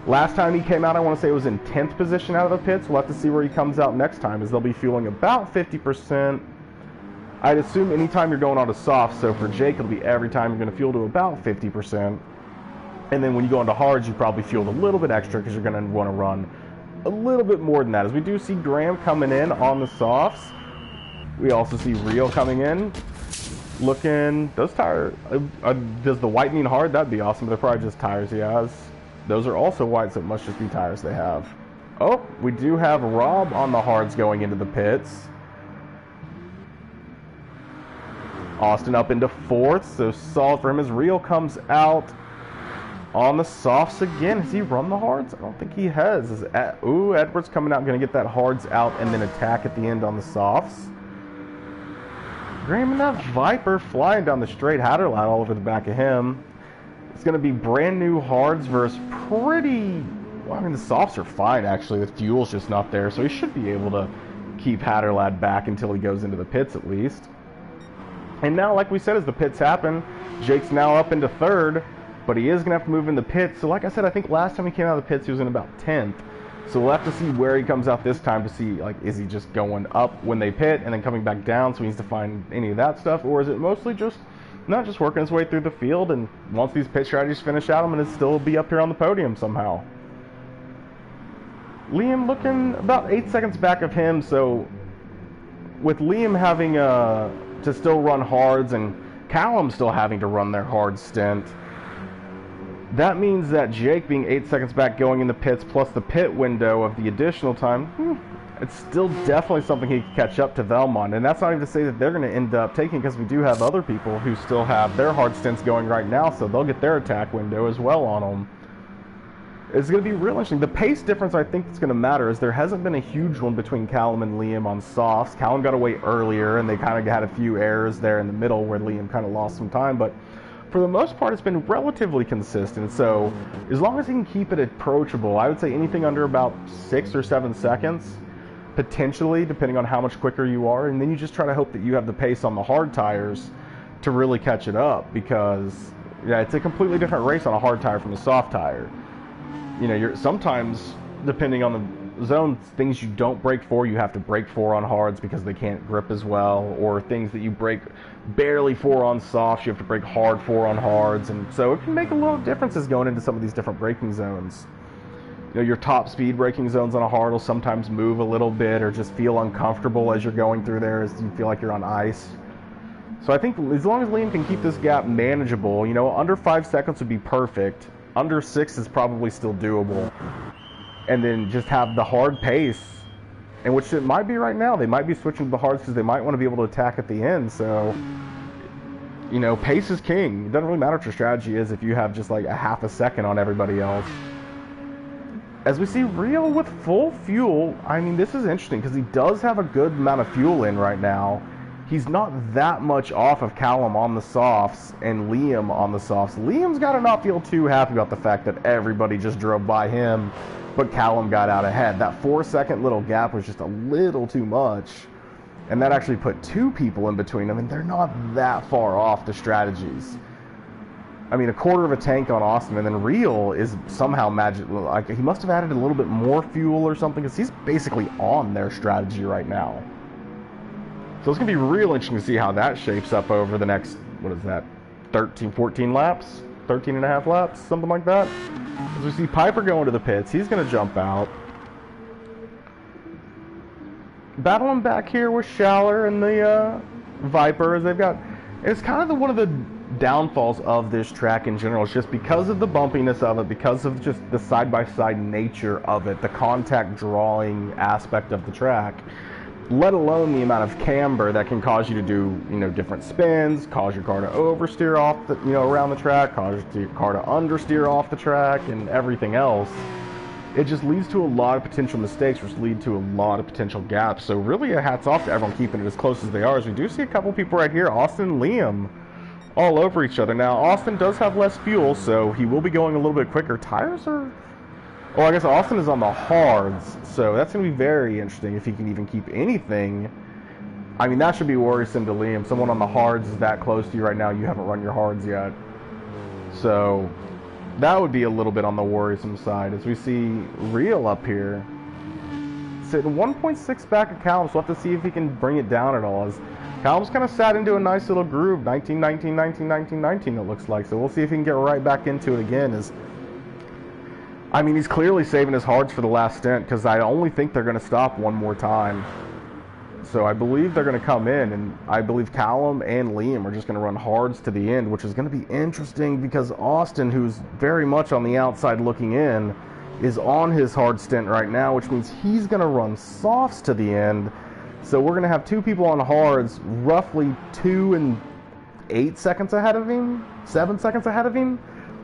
Speaker 1: last time he came out, I want to say it was in 10th position out of the pits. We'll have to see where he comes out next time, as they'll be fueling about 50%. I'd assume anytime you're going on to soft, so for Jake, it'll be every time you're going to fuel to about 50%. And then when you go into hards, you probably fueled a little bit extra, because you're going to want to run a little bit more than that. As we do see Graham coming in on the softs, we also see Real coming in. Looking, those tires, does the white mean hard? That'd be awesome, but they're probably just tires he has. Those are also white, so it must just be tires they have. Oh, we do have Rob on the hards going into the pits. Austin up into 4th, so solid for him as Real comes out on the softs again. Has he run the hards? I don't think he has. Ooh, Edwards coming out, going to get that hards out and then attack at the end on the softs. Graham and that Viper flying down the straight, Hatterlad all over the back of him. It's going to be brand new hards versus pretty, well, I mean, the softs are fine actually, the fuel's just not there, so he should be able to keep Hatterlad back until he goes into the pits at least. And now, like we said, as the pits happen, Jake's now up into 3rd, but he is going to have to move in the pits. So like I said, I think last time he came out of the pits, he was in about 10th. So we'll have to see where he comes out this time to see, like, is he just going up when they pit and then coming back down, so he needs to find any of that stuff? Or is it mostly just, not just working his way through the field, and once these pit strategies finish out, I'm going to still be up here on the podium somehow? Liam looking about 8 seconds back of him, so with Liam having to still run hards and Callum still having to run their hard stint, that means that Jake being 8 seconds back going in the pits plus the pit window of the additional time, it's still definitely something he can catch up to them on. And that's not even to say that they're going to end up taking, because we do have other people who still have their hard stints going right now, so they'll get their attack window as well on them. It's going to be real interesting. The pace difference I think that's going to matter is there hasn't been a huge one between Callum and Liam on softs. Callum got away earlier, and they kind of had a few errors there in the middle where Liam kind of lost some time, but for the most part, it's been relatively consistent. So as long as he can keep it approachable, I would say anything under about 6 or 7 seconds, potentially, depending on how much quicker you are. And then you just try to hope that you have the pace on the hard tires to really catch it up, because yeah, it's a completely different race on a hard tire from a soft tire. You know, you're sometimes, depending on the zone, things you don't brake for, you have to brake for on hards because they can't grip as well, or things that you brake barely for on softs, you have to brake hard for on hards, and so it can make a lot of differences going into some of these different braking zones. You know, your top speed braking zones on a hard will sometimes move a little bit or just feel uncomfortable as you're going through there, as you feel like you're on ice. So I think as long as Liam can keep this gap manageable, you know, under 5 seconds would be perfect. Under 6 is probably still doable. And then just have the hard pace, and which it might be right now. They might be switching to the hards because they might want to be able to attack at the end. So, you know, pace is king. It doesn't really matter what your strategy is if you have just like a half a second on everybody else. As we see Real with full fuel, I mean, this is interesting because he does have a good amount of fuel in right now. He's not that much off of Callum on the softs and Liam on the softs. Liam's got to not feel too happy about the fact that everybody just drove by him, but Callum got out ahead. That 4-second little gap was just a little too much, and that actually put 2 people in between them, and they're not that far off the strategies. I mean, a quarter of a tank on Austin, and then Real is somehow magic. Like, he must have added a little bit more fuel or something, because he's basically on their strategy right now. So it's going to be real interesting to see how that shapes up over the next, what is that, 13, 14 laps? 13 and a half laps, something like that. As we see Piper go into the pits, he's going to jump out. Battling back here with Schaller and the Viper, as they've got, it's kind of one of the downfalls of this track in general. It's just because of the bumpiness of it, because of just the side-by-side nature of it, the contact drawing aspect of the track, let alone the amount of camber that can cause you to do, you know, different spins, cause your car to oversteer off the, you know, around the track, cause your car to understeer off the track, and everything else. It just leads to a lot of potential mistakes, which lead to a lot of potential gaps. So really a hats off to everyone keeping it as close as they are, as we do see a couple people right here, Austin and Liam, all over each other. Now, Austin does have less fuel, so he will be going a little bit quicker. Tires are... Well, I guess Austin is on the hards, so that's going to be very interesting if he can even keep anything. I mean, that should be worrisome to Liam. Someone on the hards is that close to you right now, you haven't run your hards yet. So that would be a little bit on the worrisome side. As we see Real up here, sitting 1.6 back of Callum, so we'll have to see if he can bring it down at all. As Callum's kind of sat into a nice little groove, 19, 19, 19, 19, 19 it looks like. So we'll see if he can get right back into it again. I mean, he's clearly saving his hards for the last stint, because I only think they're going to stop one more time. So I believe they're going to come in, and I believe Callum and Liam are just going to run hards to the end, which is going to be interesting because Austin, who's very much on the outside looking in, is on his hard stint right now, which means he's going to run softs to the end. So we're going to have 2 people on hards, roughly 2 and 8 seconds ahead of him, 7 seconds ahead of him,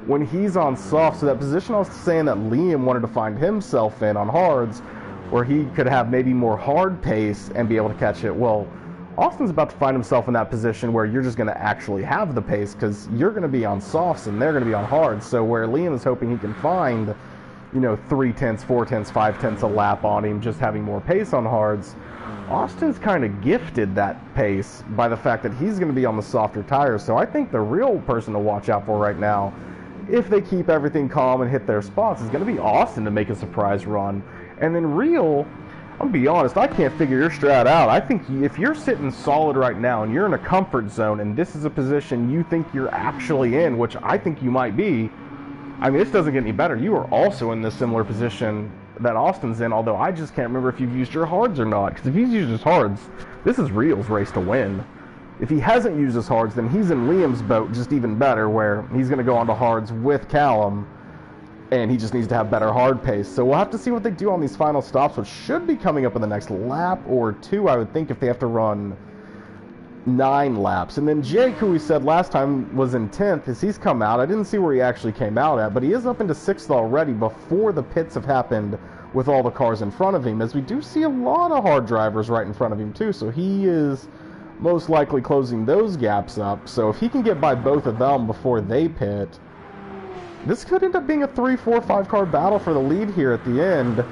Speaker 1: when he's on soft. So that position I was saying that Liam wanted to find himself in on hards, where he could have maybe more hard pace and be able to catch it. Well, Austin's about to find himself in that position where you're just going to actually have the pace, because you're going to be on softs and they're going to be on hards. So where Liam is hoping he can find, you know, 3/10, 4/10, 5/10 a lap on him, just having more pace on hards, Austin's kind of gifted that pace by the fact that he's going to be on the softer tires. So I think the real person to watch out for right now, if they keep everything calm and hit their spots, is going to be Austin to make a surprise run. And then Real, I'm going to be honest, I can't figure your strat out. I think if you're sitting solid right now and you're in a comfort zone and this is a position you think you're actually in, which I think you might be, I mean, this doesn't get any better. You are also in this similar position that Austin's in, although I just can't remember if you've used your hards or not. Because if he's used his hards, this is Real's race to win. If he hasn't used his hards, then he's in Liam's boat, just even better, where he's going to go on to hards with Callum. and he just needs to have better hard pace. So we'll have to see what they do on these final stops, which should be coming up in the next lap or two, I would think, if they have to run 9 laps. And then Jake, who we said last time was in 10th, as he's come out, I didn't see where he actually came out at, but he is up into 6th already before the pits have happened with all the cars in front of him, as we do see a lot of hard drivers right in front of him too. So he is most likely closing those gaps up. So if he can get by both of them before they pit, this could end up being a 3, 4, 5 car battle for the lead here at the end.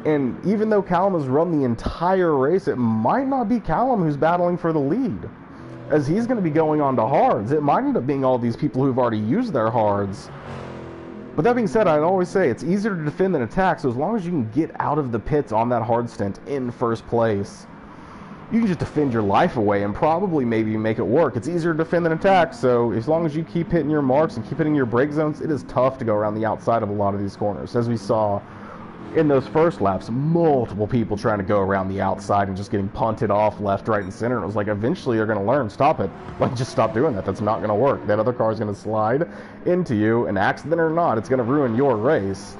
Speaker 1: And even though Callum has run the entire race, it might not be Callum who's battling for the lead, as he's going to be going on to hards. It might end up being all these people who've already used their hards. But that being said, I'd always say it's easier to defend than attack, so as long as you can get out of the pits on that hard stint in first place, you can just defend your life away and probably maybe make it work. It's easier to defend than attack, so as long as you keep hitting your marks and keep hitting your brake zones, it is tough to go around the outside of a lot of these corners. As we saw in those first laps, multiple people trying to go around the outside and just getting punted off left, right, and center. And it was like, eventually you're going to learn, stop it. Like, just stop doing that. That's not going to work. That other car is going to slide into you, and accident or not, it's going to ruin your race.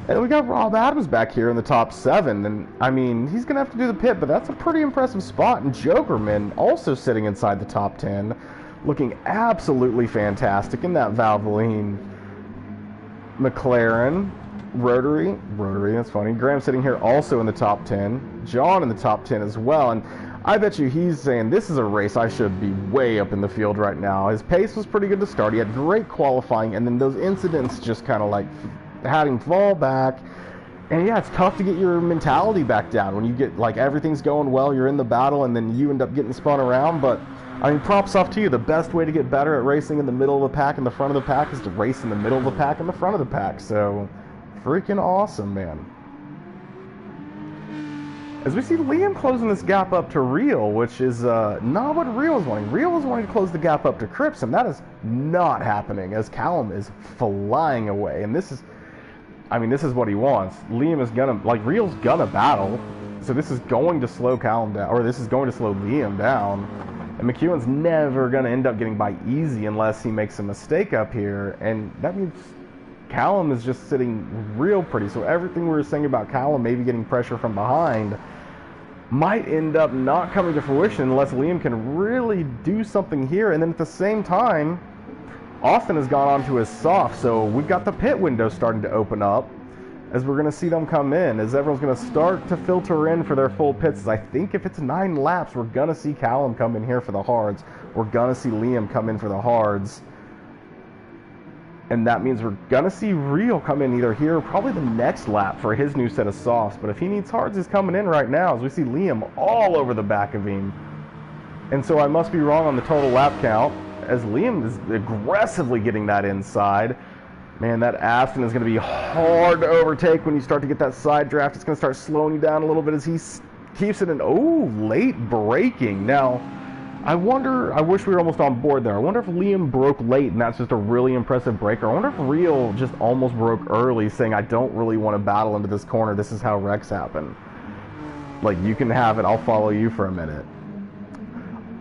Speaker 1: And we got Rob Adams back here in the top 7, and I mean, he's going to have to do the pit, but that's a pretty impressive spot. And Jokerman also sitting inside the top 10, looking absolutely fantastic in that Valvoline McLaren. Rotary, that's funny. Graham sitting here also in the top 10. John in the top 10 as well, and I bet you he's saying this is a race I should be way up in the field right now. His pace was pretty good to start. He had great qualifying, and then those incidents just kind of like had him fall back. And yeah, it's tough to get your mentality back down when you get, like, everything's going well, you're in the battle, and then you end up getting spun around. But I mean, props off to you. The best way to get better at racing in the middle of the pack and the front of the pack is to race in the middle of the pack and the front of the pack. So freaking awesome, man. As we see Liam closing this gap up to Real, which is not what Real is wanting. Real is wanting to close the gap up to Cripps, and that is not happening, as Callum is flying away. And this is, I mean, this is what he wants. Liam is gonna, like, Real's gonna battle, so this is going to slow Callum down, or this is going to slow Liam down. And McEwen's never gonna end up getting by easy unless he makes a mistake up here, and that means Callum is just sitting real pretty. So everything we were saying about Callum maybe getting pressure from behind might end up not coming to fruition unless Liam can really do something here. And then at the same time, Austin has gone on to his soft, so we've got the pit window starting to open up as we're going to see them come in, as everyone's going to start to filter in for their full pits. I think if it's 9 laps, we're going to see Callum come in here for the hards. We're going to see Liam come in for the hards. And that means we're going to see Real come in either here or probably the next lap for his new set of softs. But if he needs hards, he's coming in right now, as we see Liam all over the back of him. And so I must be wrong on the total lap count, as Liam is aggressively getting that inside. Man, that Aston is going to be hard to overtake when you start to get that side draft. It's going to start slowing you down a little bit as he keeps it in. Oh, late braking. Now, I wonder, I wish we were almost on board there. I wonder if Liam broke late and that's just a really impressive breaker. I wonder if Real just almost broke early, saying, I don't really want to battle into this corner. This is how wrecks happen. Like, you can have it. I'll follow you for a minute.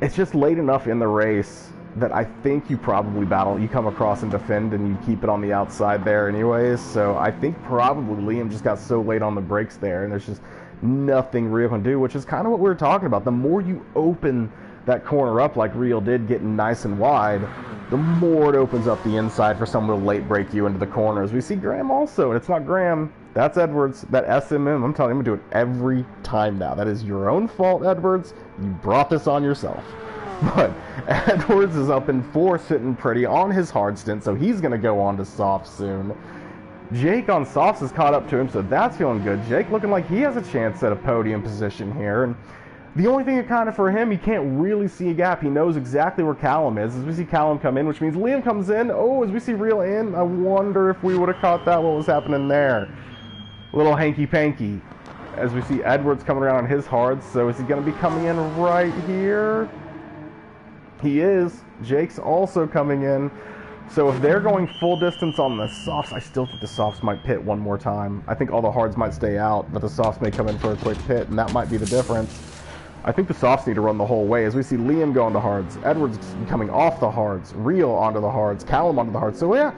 Speaker 1: It's just late enough in the race that I think you probably battle. You come across and defend, and you keep it on the outside there anyways. So I think probably Liam just got so late on the brakes there, and there's just nothing Real can do, which is kind of what we were talking about. The more you open that corner up like Real did, getting nice and wide, the more it opens up the inside for someone to late break you into the corners. We see Graham also, and it's not Graham, that's Edwards, that SMM. I'm telling you, I'm going to do it every time now. That is your own fault, Edwards. You brought this on yourself. But Edwards is up in 4, sitting pretty on his hard stint, so he's going to go on to soft soon. Jake on softs has caught up to him, so that's feeling good. Jake looking like he has a chance at a podium position here. And the only thing that kind of for him, he can't really see a gap. He knows exactly where Callum is. As we see Callum come in, which means Liam comes in. Oh, as we see Real in, I wonder if we would have caught that, what was happening there. A little hanky-panky. As we see Edwards coming around on his hards, so is he going to be coming in right here? He is. Jake's also coming in. So if they're going full distance on the softs, I still think the softs might pit one more time. I think all the hards might stay out, but the softs may come in for a quick pit, and that might be the difference. I think the softs need to run the whole way, as we see Liam go into hards, Edwards coming off the hards, Real onto the hards, Callum onto the hards. So yeah,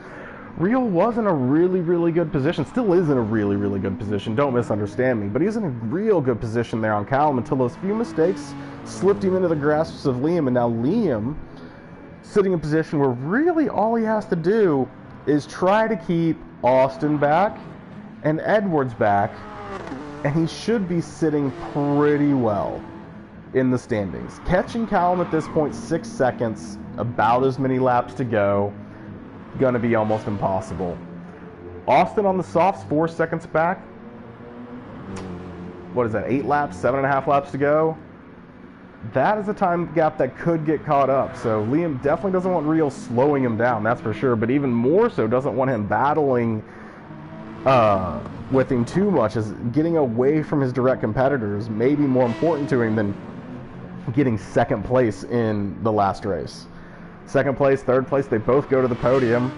Speaker 1: Real was in a really, really good position, still is in a really, really good position, don't misunderstand me, but he's in a real good position there on Callum until those few mistakes slipped him into the grasps of Liam, and now Liam sitting in a position where really all he has to do is try to keep Austin back and Edwards back, and he should be sitting pretty well in the standings. Catching Callum at this point, 6 seconds, about as many laps to go, gonna be almost impossible. Austin on the softs, 4 seconds back. What is that, 8 laps, 7.5 laps to go? That is a time gap that could get caught up. So Liam definitely doesn't want Real slowing him down, that's for sure, but even more so doesn't want him battling with him too much, as getting away from his direct competitors may be more important to him than getting second place in the last race. Second place, third place, they both go to the podium,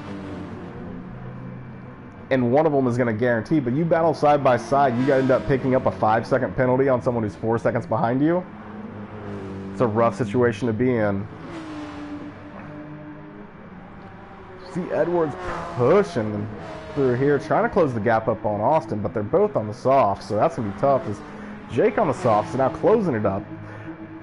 Speaker 1: and one of them is going to guarantee, but you battle side by side, you end up picking up a 5-second penalty on someone who's 4 seconds behind you. It's a rough situation to be in. See Edwards pushing through here, trying to close the gap up on Austin, but they're both on the soft, so that's going to be tough. As Jake on the soft, so now closing it up.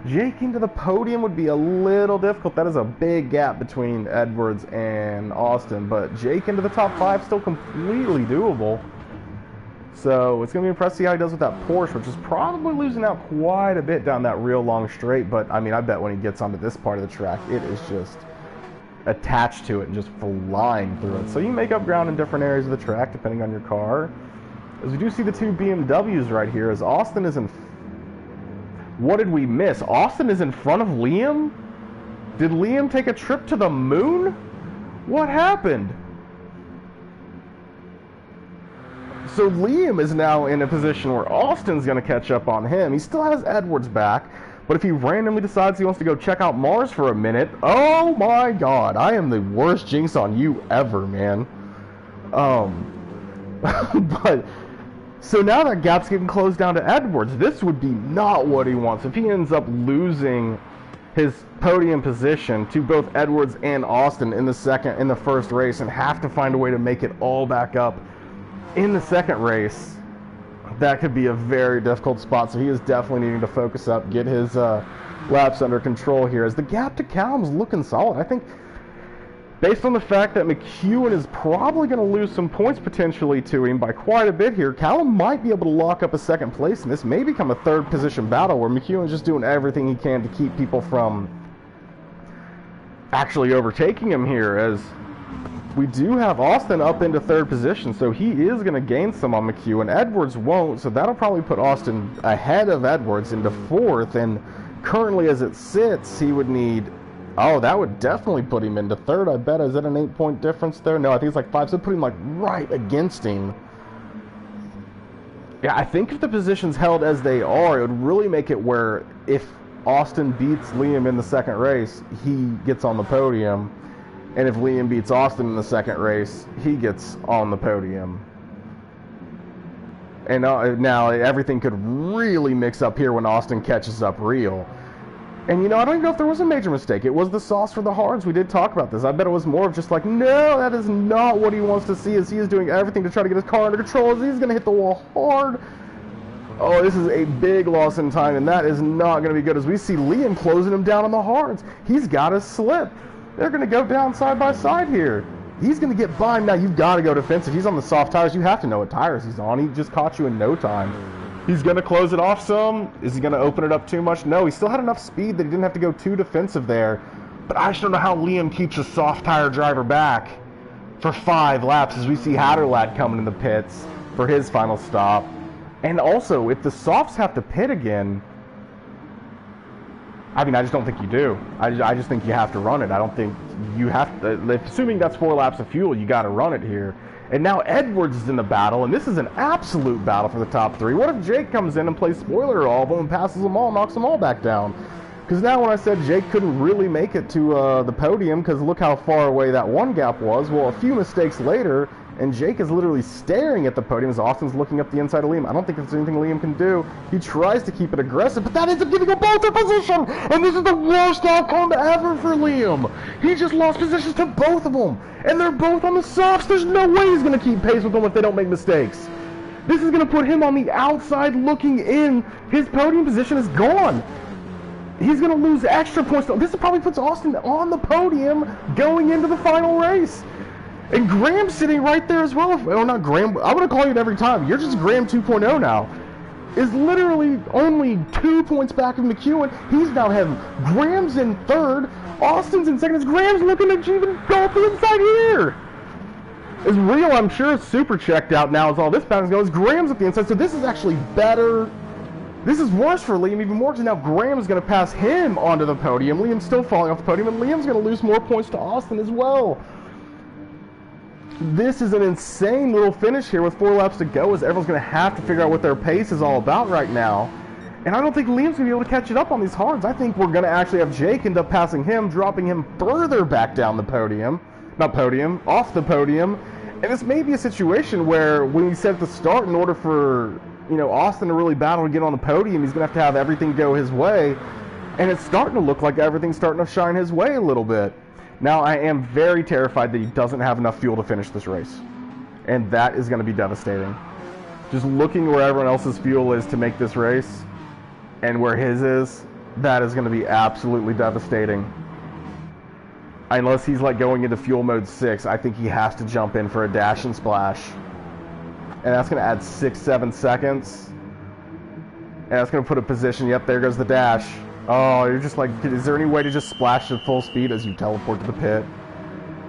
Speaker 1: Jake into the podium would be a little difficult. That is a big gap between Edwards and Austin, but Jake into the top 5 still completely doable. So it's going to be impressive to see how he does with that Porsche, which is probably losing out quite a bit down that real long straight, but I mean, I bet when he gets onto this part of the track, it is just attached to it and just flying through it. So you make up ground in different areas of the track depending on your car. As we do see the two BMWs right here, as Austin is in... What did we miss? Austin is in front of Liam? Did Liam take a trip to the moon? What happened? So Liam is now in a position where Austin's going to catch up on him. He still has Edwards back, but if he randomly decides he wants to go check out Mars for a minute, oh my god, I am the worst jinx on you ever, man. But... So now that gap's getting closed down to Edwards. This would be not what he wants. If he ends up losing his podium position to both Edwards and Austin in the first race, and have to find a way to make it all back up in the second race, that could be a very difficult spot. So he is definitely needing to focus up, get his laps under control here, as the gap to Callum's looking solid. I think, based on the fact that McEwen is probably going to lose some points potentially to him by quite a bit here, Callum might be able to lock up a second place, and this may become a third position battle where McEwen's just doing everything he can to keep people from actually overtaking him here, as we do have Austin up into third position, so he is going to gain some on McEwen. Edwards won't, so that'll probably put Austin ahead of Edwards into fourth, and currently as it sits, he would need... Oh, that would definitely put him into third, I bet. Is that an 8-point difference there? No, I think it's like 5, so put him like right against him. Yeah, I think if the positions held as they are, it would really make it where if Austin beats Liam in the second race, he gets on the podium. And if Liam beats Austin in the second race, he gets on the podium. And now everything could really mix up here when Austin catches up Real. And you know, I don't even know if there was a major mistake. It was the sauce for the hards. We did talk about this. I bet it was more of just like, no, that is not what he wants to see, as he is doing everything to try to get his car under control, as he's going to hit the wall hard. Oh, this is a big loss in time, and that is not going to be good, as we see Liam closing him down on the hards. He's got to slip. They're going to go down side by side here. He's going to get by him. Now, you've got to go defensive. He's on the soft tires. You have to know what tires he's on. He just caught you in no time. He's going to close it off some. Is he going to open it up too much? No, he still had enough speed that he didn't have to go too defensive there. But I just don't know how Liam keeps a soft tire driver back for 5 laps, as we see Hatterlad coming in the pits for his final stop. And also, if the softs have to pit again, I mean, I just don't think you do. I just think you have to run it. I don't think you have to. Assuming that's 4 laps of fuel, you got to run it here. And now Edwards is in the battle, and this is an absolute battle for the top 3. What if Jake comes in and plays spoiler to all of them and passes them all, knocks them all back down? Because now when I said Jake couldn't really make it to the podium, because look how far away that one gap was, well, a few mistakes later, And Jake is literally staring at the podium as Austin's looking up the inside of Liam. I don't think there's anything Liam can do. He tries to keep it aggressive, but that ends up giving a bolter position! And this is the worst outcome ever for Liam! He just lost positions to both of them! And they're both on the softs! There's no way he's going to keep pace with them if they don't make mistakes! This is going to put him on the outside looking in. His podium position is gone! He's going to lose extra points. This probably puts Austin on the podium going into the final race. And Graham's sitting right there as well. Or not Graham, I'm going to call you it every time. You're just Graham 2.0 now. Is literally only 2 points back of McEwen. He's now having Graham's in third. Austin's in second. Graham's looking at even go up the inside here. Is Real, I'm sure, is super checked out now as all this pattern goes. Graham's at the inside. So this is actually better. This is worse for Liam even more because now Graham's going to pass him onto the podium. Liam's still falling off the podium. And Liam's going to lose more points to Austin as well. This is an insane little finish here with 4 laps to go as everyone's going to have to figure out what their pace is all about right now. And I don't think Liam's going to be able to catch it up on these hards. I think we're going to actually have Jake end up passing him, dropping him further back down the podium. Not podium, off the podium. And this may be a situation where when we said at the start, in order for, you know, Austin to really battle to get on the podium, he's going to have everything go his way. And it's starting to look like everything's starting to shine his way a little bit. Now, I am very terrified that he doesn't have enough fuel to finish this race. And that is going to be devastating. Just looking where everyone else's fuel is to make this race, and where his is, that is going to be absolutely devastating. Unless he's like going into fuel mode 6, I think he has to jump in for a dash and splash. And that's going to add 6-7 seconds. And that's going to put a position, yep, there goes the dash. Oh, you're just like, is there any way to just splash at full speed as you teleport to the pit?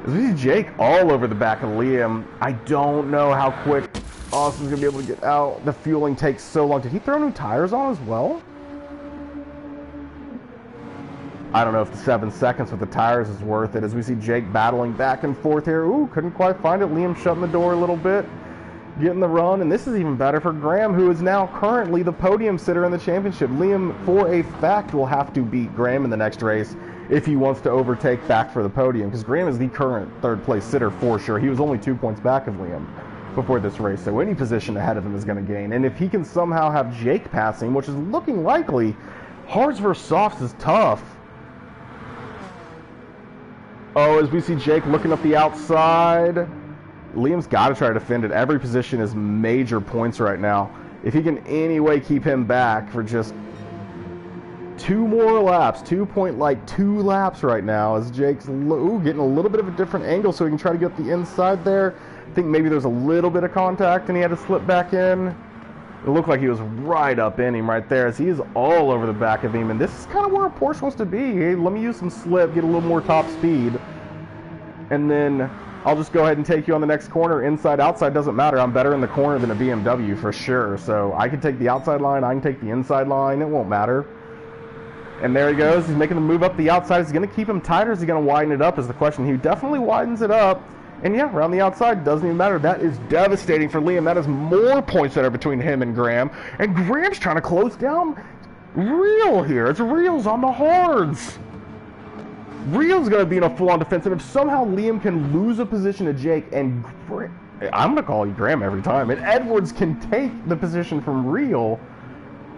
Speaker 1: As we see Jake all over the back of Liam, I don't know how quick Austin's going to be able to get out. The fueling takes so long. Did he throw new tires on as well? I don't know if the 7 seconds with the tires is worth it. As we see Jake battling back and forth here. Ooh, couldn't quite find it. Liam shutting the door a little bit. Getting the run, and this is even better for Graham, who is now currently the podium sitter in the championship. Liam, for a fact, will have to beat Graham in the next race if he wants to overtake back for the podium, because Graham is the current third-place sitter for sure. He was only 2 points back of Liam before this race, so any position ahead of him is going to gain. And if he can somehow have Jake passing, which is looking likely, hards versus softs is tough. Oh, as we see Jake looking up the outside, Liam's got to try to defend it. Every position is major points right now. If he can any way keep him back for just 2 more laps, 2 laps right now, as Jake's getting a little bit of a different angle so he can try to get the inside there. I think maybe there's a little bit of contact and he had to slip back in. It looked like he was right up in him right there as he is all over the back of him. And this is kind of where a Porsche wants to be. Hey, let me use some slip, get a little more top speed. And then I'll just go ahead and take you on the next corner. Inside, outside, doesn't matter. I'm better in the corner than a BMW for sure. So I can take the outside line. I can take the inside line. It won't matter. And there he goes. He's making the move up the outside. Is he going to keep him tight or is he going to widen it up is the question. He definitely widens it up. And yeah, around the outside, doesn't even matter. That is devastating for Liam. That is more points that are between him and Graham. And Graham's trying to close down Real here. It's Real's on the hards. Real's going to be in a full-on defense, and if somehow Liam can lose a position to Jake, and I'm going to call you Graham every time, and Edwards can take the position from Real,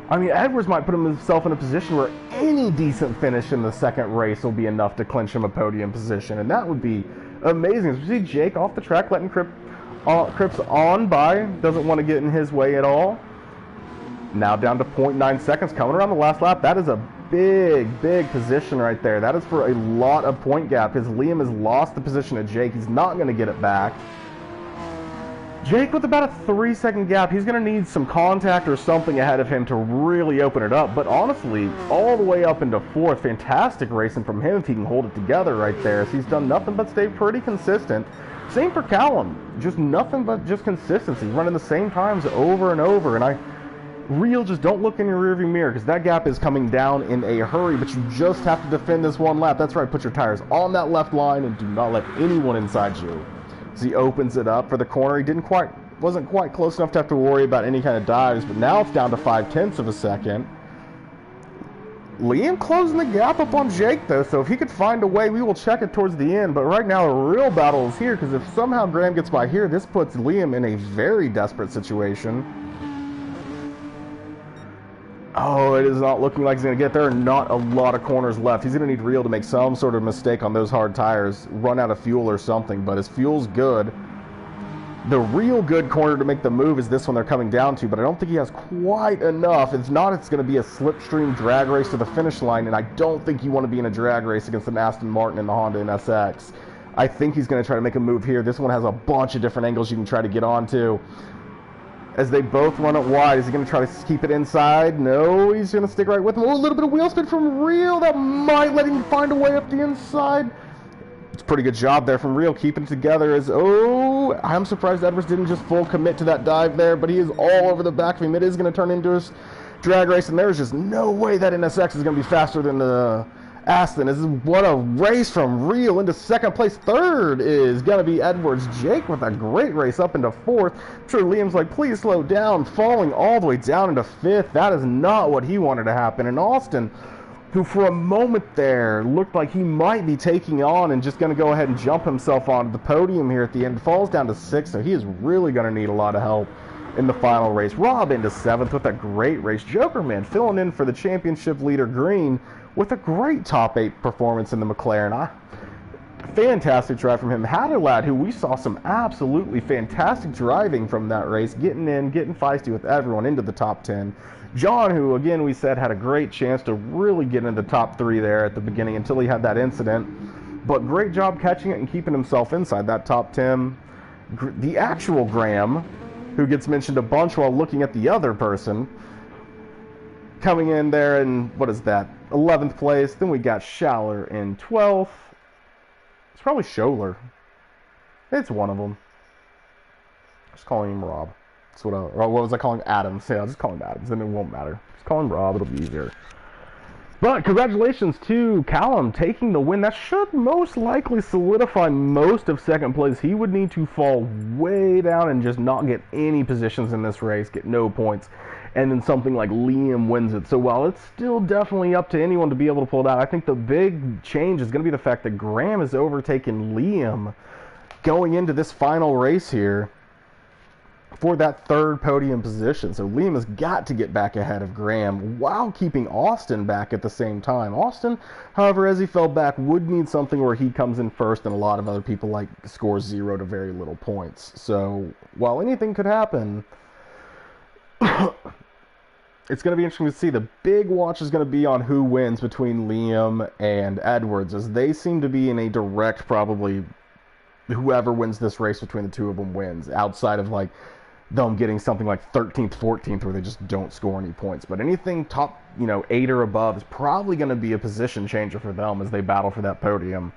Speaker 1: I mean, Edwards might put himself in a position where any decent finish in the second race will be enough to clinch him a podium position, and that would be amazing. As we see Jake off the track, letting Cripps on by, doesn't want to get in his way at all. Now down to 0.9 seconds, coming around the last lap. That is a big position right there. That is for a lot of point gap because Liam has lost the position to Jake. He's not going to get it back. Jake with about a 3-second gap. He's going to need some contact or something ahead of him to really open it up. But honestly, all the way up into 4th, fantastic racing from him if he can hold it together right there. So he's done nothing but stay pretty consistent. Same for Callum. Just nothing but just consistency. Running the same times over and over. And Real, just don't look in your rearview mirror because that gap is coming down in a hurry, but you just have to defend this one lap. That's right, put your tires on that left line and do not let anyone inside you. As he opens it up for the corner, he wasn't quite close enough to have to worry about any kind of dives, but now it's down to 0.5 of a second. Liam closing the gap up on Jake, though, so if he could find a way, we will check it towards the end. But right now, the real battle is here, because if somehow Graham gets by here, this puts Liam in a very desperate situation. Oh, it is not looking like he's going to get there. There are not a lot of corners left. He's going to need Real to make some sort of mistake on those hard tires, run out of fuel or something, but his fuel's good. The real good corner to make the move is this one they're coming down to, but I don't think he has quite enough. If not, it's going to be a slipstream drag race to the finish line, and I don't think you want to be in a drag race against an Aston Martin and the Honda NSX. I think he's going to try to make a move here. This one has a bunch of different angles you can try to get onto. As they both run it wide, is he going to try to keep it inside? No, he's going to stick right with him. Oh, a little bit of wheel spin from Real. That might let him find a way up the inside. It's a pretty good job there from Real, keeping it together. Oh, I'm surprised Edwards didn't just full commit to that dive there, but he is all over the back of him. It is going to turn into a drag race, and there's just no way that NSX is going to be faster than the Aston. This is what a race from Real into second place. Third is going to be Edwards. Jake with a great race up into fourth. I'm sure Liam's like, please slow down, falling all the way down into fifth. That is not what he wanted to happen. And Austin, who for a moment there looked like he might be taking on and just going to go ahead and jump himself onto the podium here at the end, falls down to sixth, so he is really going to need a lot of help in the final race. Rob into seventh with a great race. Jokerman filling in for the championship leader Green with a great top 8 performance in the McLaren. Fantastic drive from him. Hadderlad, who we saw some absolutely fantastic driving from that race, getting in, getting feisty with everyone into the top 10. John, who again we said had a great chance to really get into the top 3 there at the beginning until he had that incident. But great job catching it and keeping himself inside that top 10. The actual Graham, who gets mentioned a bunch while looking at the other person, coming in there in, what is that, 11th place. Then we got Schaller in 12th. It's probably Scholler. It's one of them. Just calling him Rob. That's what or what was I calling Adams? Yeah, I'll just call him Adams, then it won't matter. Just call him Rob, it'll be easier. But congratulations to Callum taking the win. That should most likely solidify most of second place. He would need to fall way down and just not get any positions in this race, get no points, and then something like Liam wins it. So while it's still definitely up to anyone to be able to pull it out, I think the big change is going to be the fact that Graham has overtaken Liam going into this final race here for that third podium position. So Liam has got to get back ahead of Graham while keeping Austin back at the same time. Austin, however, as he fell back, would need something where he comes in first and a lot of other people like score 0 to very little points. So while anything could happen, it's going to be interesting to see. The big watch is going to be on who wins between Liam and Edwards, as they seem to be in a direct, probably whoever wins this race between the two of them wins, outside of like them getting something like 13th, 14th, where they just don't score any points. But anything top, 8 or above is probably going to be a position changer for them as they battle for that podium.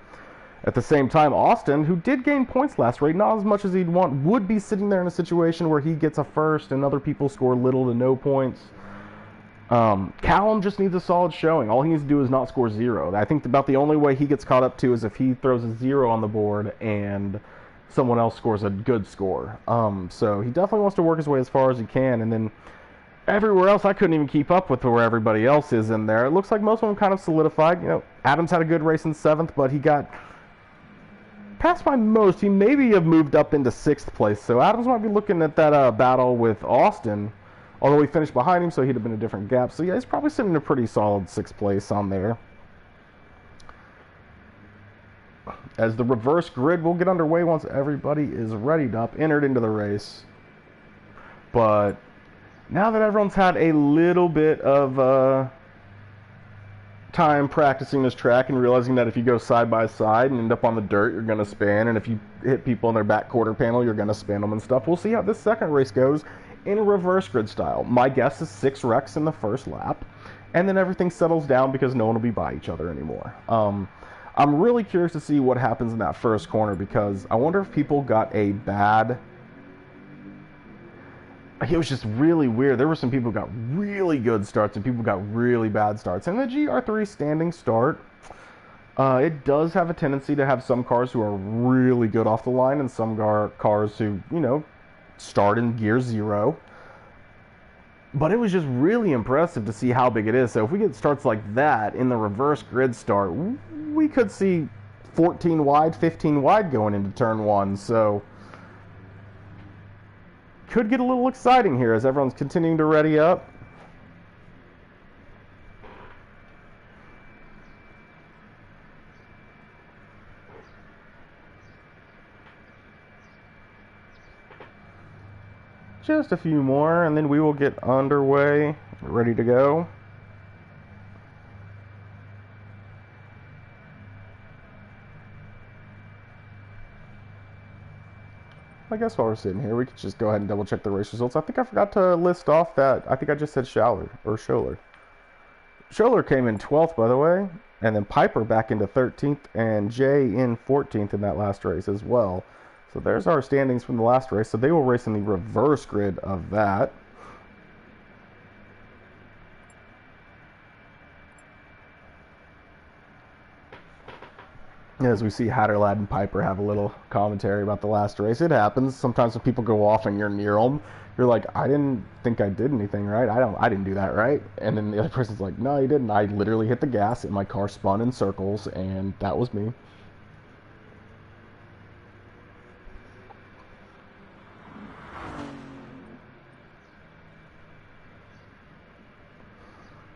Speaker 1: At the same time, Austin, who did gain points last race, not as much as he'd want, would be sitting there in a situation where he gets a first and other people score little to no points. Callum just needs a solid showing. All he needs to do is not score 0. I think about the only way he gets caught up to is if he throws a 0 on the board and someone else scores a good score. So he definitely wants to work his way as far as he can, and then everywhere else I couldn't even keep up with where everybody else is in there. It looks like most of them kind of solidified. Adams had a good race in 7th, but he got passed by most. He maybe have moved up into 6th place, so Adams might be looking at that battle with Austin, although he finished behind him, so he'd have been a different gap. So yeah, he's probably sitting in a pretty solid 6th place on there. As the reverse grid will get underway once everybody is readied up, entered into the race. But now that everyone's had a little bit of time practicing this track and realizing that if you go side by side and end up on the dirt, you're going to spin, and if you hit people in their back quarter panel, you're going to spin them and stuff. We'll see how this second race goes in a reverse grid style. My guess is 6 wrecks in the first lap, and then everything settles down because no one will be by each other anymore. I'm really curious to see what happens in that first corner, because I wonder if people got a bad... It was just really weird. There were some people who got really good starts and people who got really bad starts. And the GR3 standing start, it does have a tendency to have some cars who are really good off the line and some cars who, start in gear 0. But it was just really impressive to see how big it is. So if we get starts like that in the reverse grid start, we could see 14 wide, 15 wide going into turn 1. So could get a little exciting here as everyone's continuing to ready up. Just a few more, and then we will get underway, ready to go. I guess while we're sitting here, we could just go ahead and double check the race results. I think I forgot to list off that, I think I just said Scholler. Scholler came in 12th, by the way, and then Piper back into 13th, and Jay in 14th in that last race as well. So there's our standings from the last race. So they will race in the reverse grid of that. As we see Hatterlad and Piper have a little commentary about the last race. It happens. Sometimes when people go off and you're near them, you're like, I didn't think I did anything right. I didn't do that right. And then the other person's like, no, you didn't. I literally hit the gas and my car spun in circles, and that was me.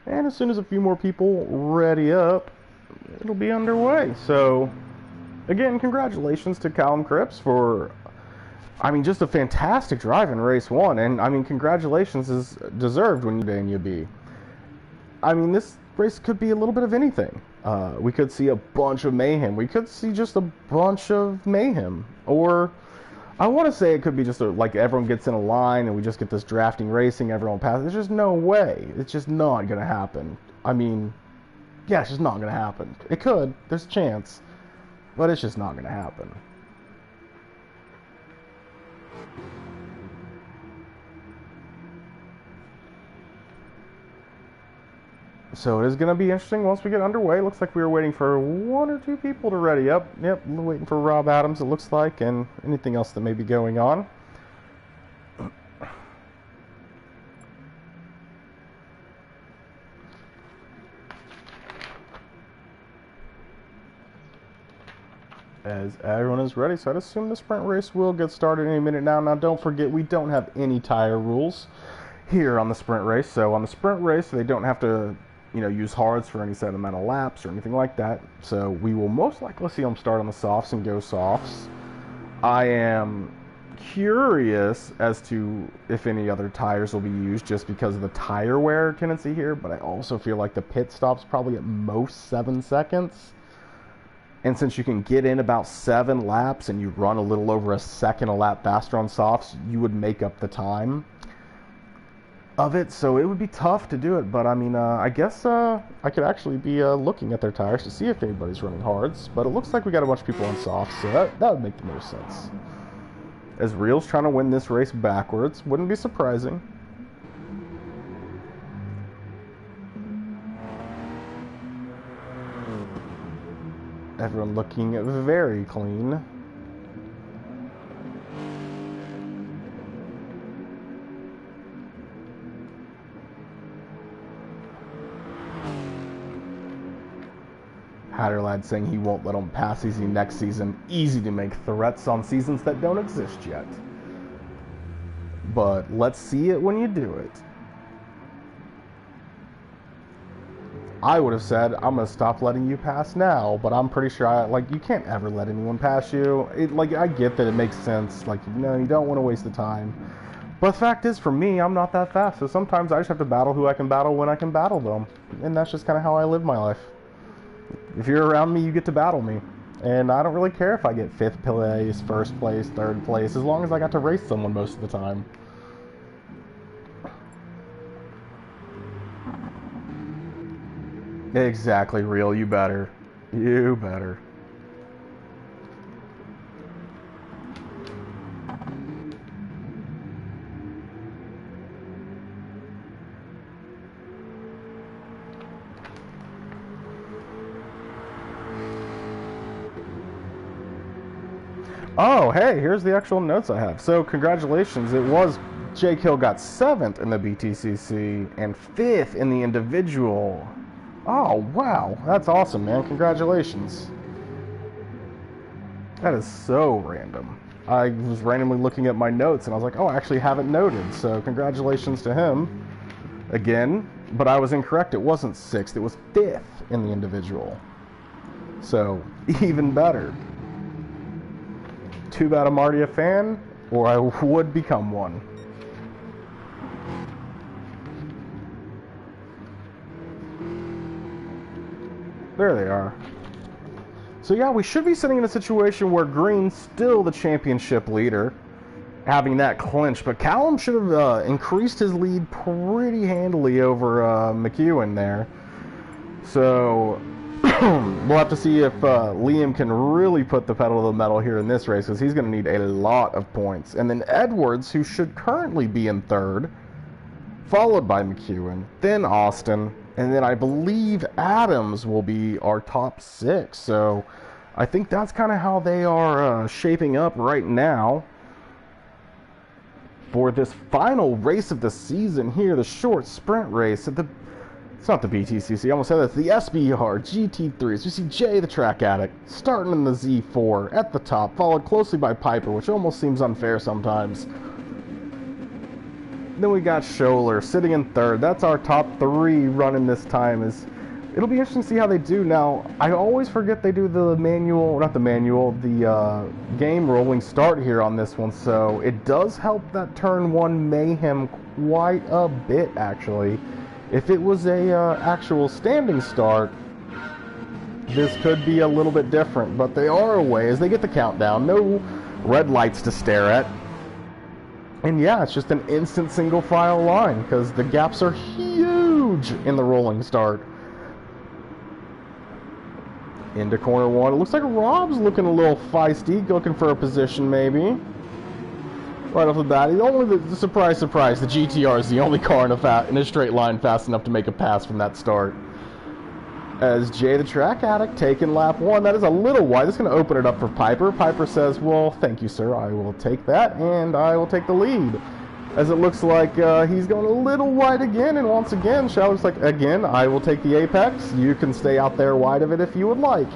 Speaker 1: And as soon as a few more people ready up, it'll be underway. So, again, congratulations to Callum Cripps for, I mean, just a fantastic drive in race 1. And, I mean, congratulations is deserved when you're Sardegna B. I mean, this race could be a little bit of anything. We could see a bunch of mayhem. We could see just a bunch of mayhem. Or I want to say it could be just like everyone gets in a line and we just get this drafting racing, everyone passes. There's just no way. It's just not going to happen. I mean, yeah, it's just not going to happen. It could. There's a chance. But it's just not going to happen. So it is going to be interesting once we get underway. Looks like we were waiting for 1 or 2 people to ready up. Yep, waiting for Rob Adams, it looks like, and anything else that may be going on. As everyone is ready, so I'd assume the sprint race will get started any minute now. Now, don't forget, we don't have any tire rules here on the sprint race. So on the sprint race, they don't have to, use hards for any set amount of laps or anything like that. So we will most likely see them start on the softs and go softs. I am curious as to if any other tires will be used just because of the tire wear tendency here, but I also feel like the pit stop's probably at most 7 seconds. And since you can get in about 7 laps and you run a little over a second a lap faster on softs, you would make up the time of it. So it would be tough to do it. But I mean, I guess I could actually be looking at their tires to see if anybody's running hards. But it looks like we got a bunch of people on softs, so that would make the most sense. As Real's trying to win this race backwards, wouldn't be surprising. Everyone looking very clean. Hatterlad saying he won't let him pass easy next season. Easy to make threats on seasons that don't exist yet. But let's see it when you do it. I would have said, I'm going to stop letting you pass now, but I'm pretty sure, you can't ever let anyone pass you. I get that it makes sense. You don't want to waste the time. But the fact is, for me, I'm not that fast. So sometimes I just have to battle who I can battle when I can battle them. And that's just kind of how I live my life. If you're around me, you get to battle me. And I don't really care if I get 5th place, 1st place, 3rd place, as long as I got to race someone most of the time. Exactly, Real. You better. You better. Oh, hey, here's the actual notes I have. So, congratulations. It was Jake Hill got 7th in the BTCC and 5th in the individual. Oh, wow. That's awesome, man. Congratulations. That is so random. I was randomly looking at my notes and I was like, oh, I actually haven't noted. So congratulations to him again. But I was incorrect. It wasn't 6th. It was 5th in the individual. So even better. Too bad I'm already a fan, or I would become one. There they are. So yeah, we should be sitting in a situation where Green's still the championship leader, having that clinch, but Callum should have increased his lead pretty handily over McEwen there. So we'll have to see if Liam can really put the pedal to the metal here in this race, because he's going to need a lot of points. And then Edwards, who should currently be in 3rd, followed by McEwen, then Austin, and then I believe Adams will be our top 6. So I think that's kind of how they are shaping up right now for this final race of the season here, the short sprint race at the... It's not the BTCC, I almost said that. It's the SBR GT3. So you see Jay, the track addict, starting in the Z4 at the top, followed closely by Piper, which almost seems unfair sometimes. Then we got Scholler sitting in 3rd. That's our top 3 running this time. It'll be interesting to see how they do. Now, I always forget they do the game rolling start here on this one, so it does help that turn 1 mayhem quite a bit, actually. If it was a actual standing start, this could be a little bit different, but they are away as they get the countdown. No red lights to stare at. And yeah, it's just an instant single file line because the gaps are huge in the rolling start. Into corner 1. It looks like Rob's looking a little feisty, looking for a position maybe. Right off the bat, only the surprise, the GTR is the only car in a straight line fast enough to make a pass from that start. As Jay, the track addict, taking lap 1. That is a little wide. That's going to open it up for Piper. Piper says, well, thank you, sir. I will take that, and I will take the lead. As it looks like he's going a little wide again, and once again, Showers like, again, I will take the apex. You can stay out there wide of it if you would like.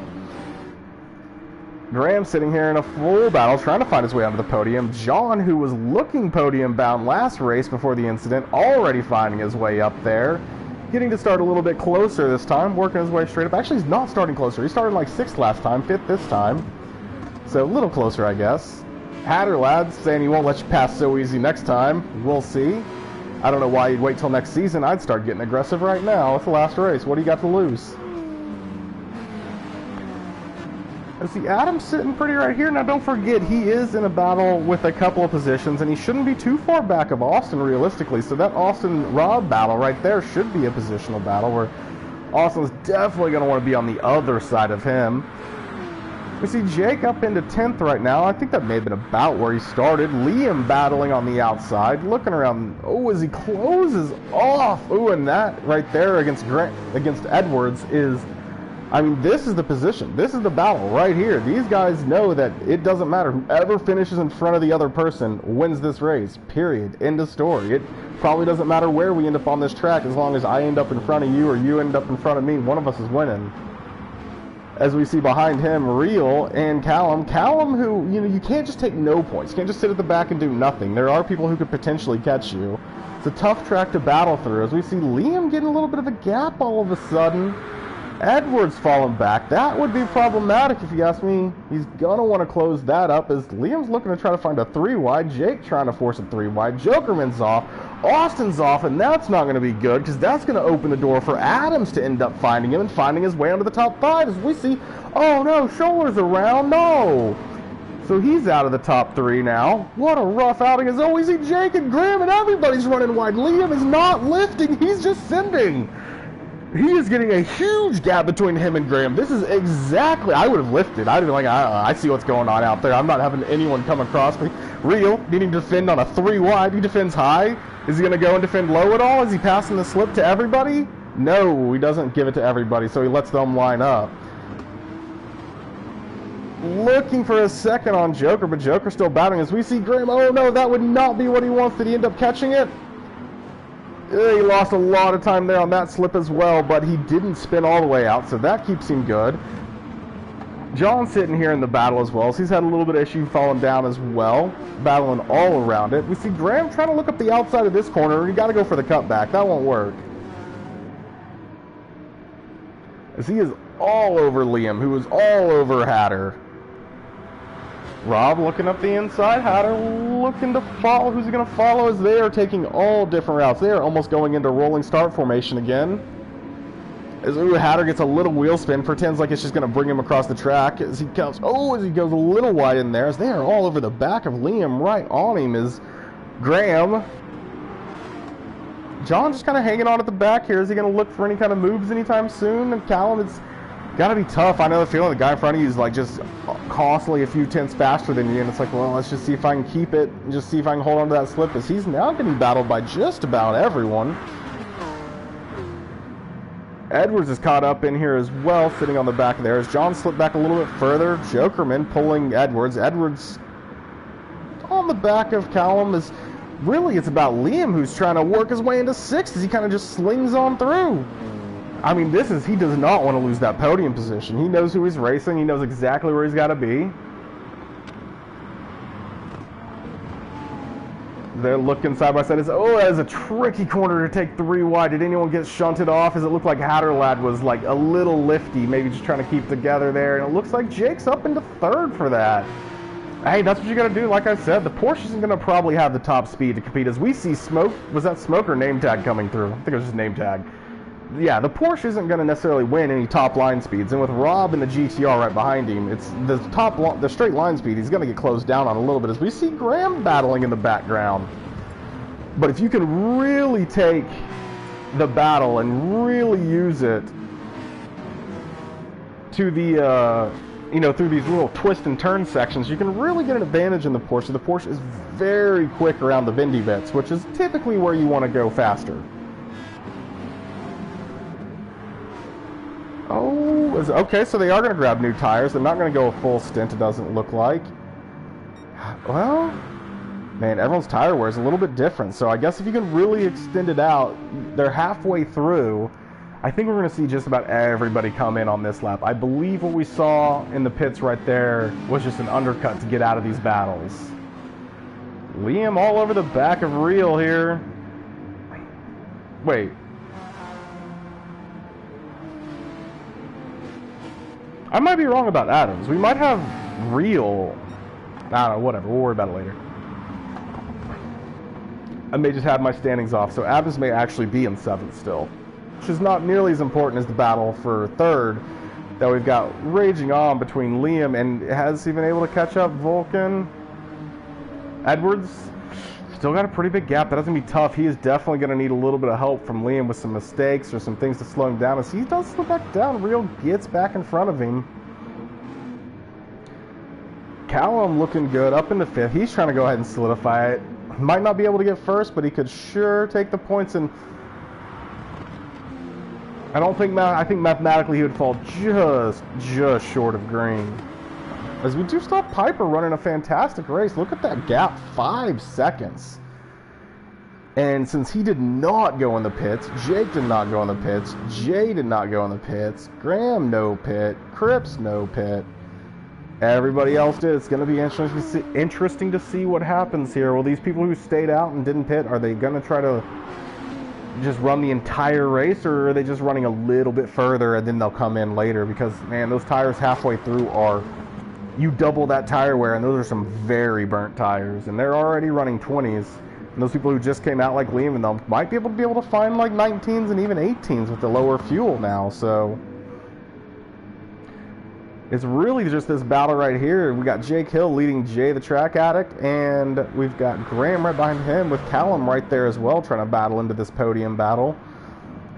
Speaker 1: Graham sitting here in a full battle, trying to find his way onto the podium. John, who was looking podium-bound last race before the incident, already finding his way up there. Getting to start a little bit closer this time, working his way straight up. Actually, he's not starting closer. He started like 6th last time, 5th this time. So a little closer, I guess. Hatter lads saying he won't let you pass so easy next time. We'll see. I don't know why you'd wait till next season. I'd start getting aggressive right now. It's the last race. What do you got to lose? I see Adam's sitting pretty right here. Now, don't forget, he is in a battle with a couple of positions, and he shouldn't be too far back of Austin, realistically. So that Austin-Rob battle right there should be a positional battle where Austin's definitely going to want to be on the other side of him. We see Jake up into 10th right now. I think that may have been about where he started. Liam battling on the outside, looking around. Oh, as he closes off. Oh, and that right there against Edwards is... I mean, this is the position. This is the battle right here. These guys know that it doesn't matter. Whoever finishes in front of the other person wins this race, period. End of story. It probably doesn't matter where we end up on this track as long as I end up in front of you or you end up in front of me. One of us is winning. As we see behind him, Real and Callum. Callum, who, you know, you can't just take no points. You can't just sit at the back and do nothing. There are people who could potentially catch you. It's a tough track to battle through. As we see Liam getting a little bit of a gap all of a sudden. Edwards falling back. That would be problematic if you ask me. He's going to want to close that up as Liam's looking to try to find a 3-wide. Jake trying to force a 3-wide. Jokerman's off. Austin's off, and that's not going to be good because that's going to open the door for Adams to end up finding him and finding his way onto the top 5 as we see, oh no, Scholler's around. No. So he's out of the top 3 now. What a rough outing as always. See Jake and Graham and everybody's running wide. Liam is not lifting. He's just sending. He is getting a huge gap between him and Graham. This is exactly... I would have lifted. I'd have been like, I see what's going on out there. I'm not having anyone come across me. Real, needing to defend on a 3-wide. He defends high. Is he going to go and defend low at all? Is he passing the slip to everybody? No, he doesn't give it to everybody, so he lets them line up. looking for a second on Joker, but Joker still battling as we see Graham. Oh no, that would not be what he wants. Did he end up catching it? He lost a lot of time there on that slip as well, but he didn't spin all the way out, so that keeps him good. John's sitting here in the battle as well, so he's had a little bit of issue falling down as well, battling all around it. We see Graham trying to look up the outside of this corner. You got to go for the cutback. That won't work. As he is all over Liam, who is all over Hatter. Rob looking up the inside. Hatter looking to follow. Who's he going to follow? As they are taking all different routes. They are almost going into rolling start formation again. As Hatter gets a little wheel spin, pretends like it's just going to bring him across the track. As he comes, as he goes a little wide in there. As they are all over the back of Liam, right on him is Graham. John just kind of hanging on at the back here. Is he going to look for any kind of moves anytime soon? And Callum, it's got to be tough. I know the feeling the guy in front of you is like just constantly a few tenths faster than you, and it's like, well, let's just see if I can keep it and just see if I can hold on to that slip, as he's now getting battled by just about everyone. Edwards is caught up in here as well, sitting on the back there. As John slipped back a little bit further, Jokerman pulling Edwards. Edwards on the back of Callum. Is really, it's about Liam, who's trying to work his way into sixth as he kind of just slings on through. I mean, he does not want to lose that podium position. He knows who he's racing. He knows exactly where he's got to be. They're looking side by side. That is a tricky corner to take 3 wide. Did anyone get shunted off? As it looked like Hatterlad was like a little lifty, maybe just trying to keep together there. And it looks like Jake's up into third for that. Hey, that's what you got to do. Like I said, the Porsche isn't going to probably have the top speed to compete. As we see Smoke, was that Smoke or name tag coming through? I think it was just name tag. Yeah, the Porsche isn't going to necessarily win any top line speeds, and with Rob and the GTR right behind him, it's the straight line speed he's going to get closed down on a little bit, as we see Graham battling in the background. But if you can really take the battle and really use it to the through these little twist and turn sections, you can really get an advantage in the Porsche. The Porsche is very quick around the bendy bits, which is typically where you want to go faster. Okay, so they are going to grab new tires. They're not going to go a full stint, it doesn't look like. Well, man, everyone's tire wear is a little bit different. So I guess if you can really extend it out, they're halfway through. I think we're going to see just about everybody come in on this lap. I believe what we saw in the pits right there was just an undercut to get out of these battles. Liam all over the back of Real here. Wait. I might be wrong about Adams. We might have Real. I don't know, whatever. We'll worry about it later. I may just have my standings off, so Adams may actually be in 7th still, which is not nearly as important as the battle for 3rd that we've got raging on between Liam and has he been able to catch up Vulcan. Edwards still got a pretty big gap. That doesn't be tough. He is definitely going to need a little bit of help from Liam with some mistakes or some things to slow him down. As he does slow back down, Real gets back in front of him. Callum looking good up into 5th. He's trying to go ahead and solidify it. Might not be able to get first, but he could sure take the points. And I think mathematically he would fall just short of green. As we do stop Piper running a fantastic race. Look at that gap, 5 seconds. And since he did not go in the pits, Jake did not go in the pits, Jay did not go in the pits, Graham no pit, Cripps no pit. Everybody else did. It's going to be interesting to see what happens here. Will these people who stayed out and didn't pit, are they going to try to just run the entire race, or are they just running a little bit further and then they'll come in later? Because, man, those tires halfway through are... You double that tire wear, and those are some very burnt tires. And they're already running 20s. And those people who just came out like Liam and them might be able to find like 19s and even 18s with the lower fuel now. So it's really just this battle right here. We got Jake Hill leading Jay the Track Addict, and we've got Graham right behind him with Callum right there as well, trying to battle into this podium battle.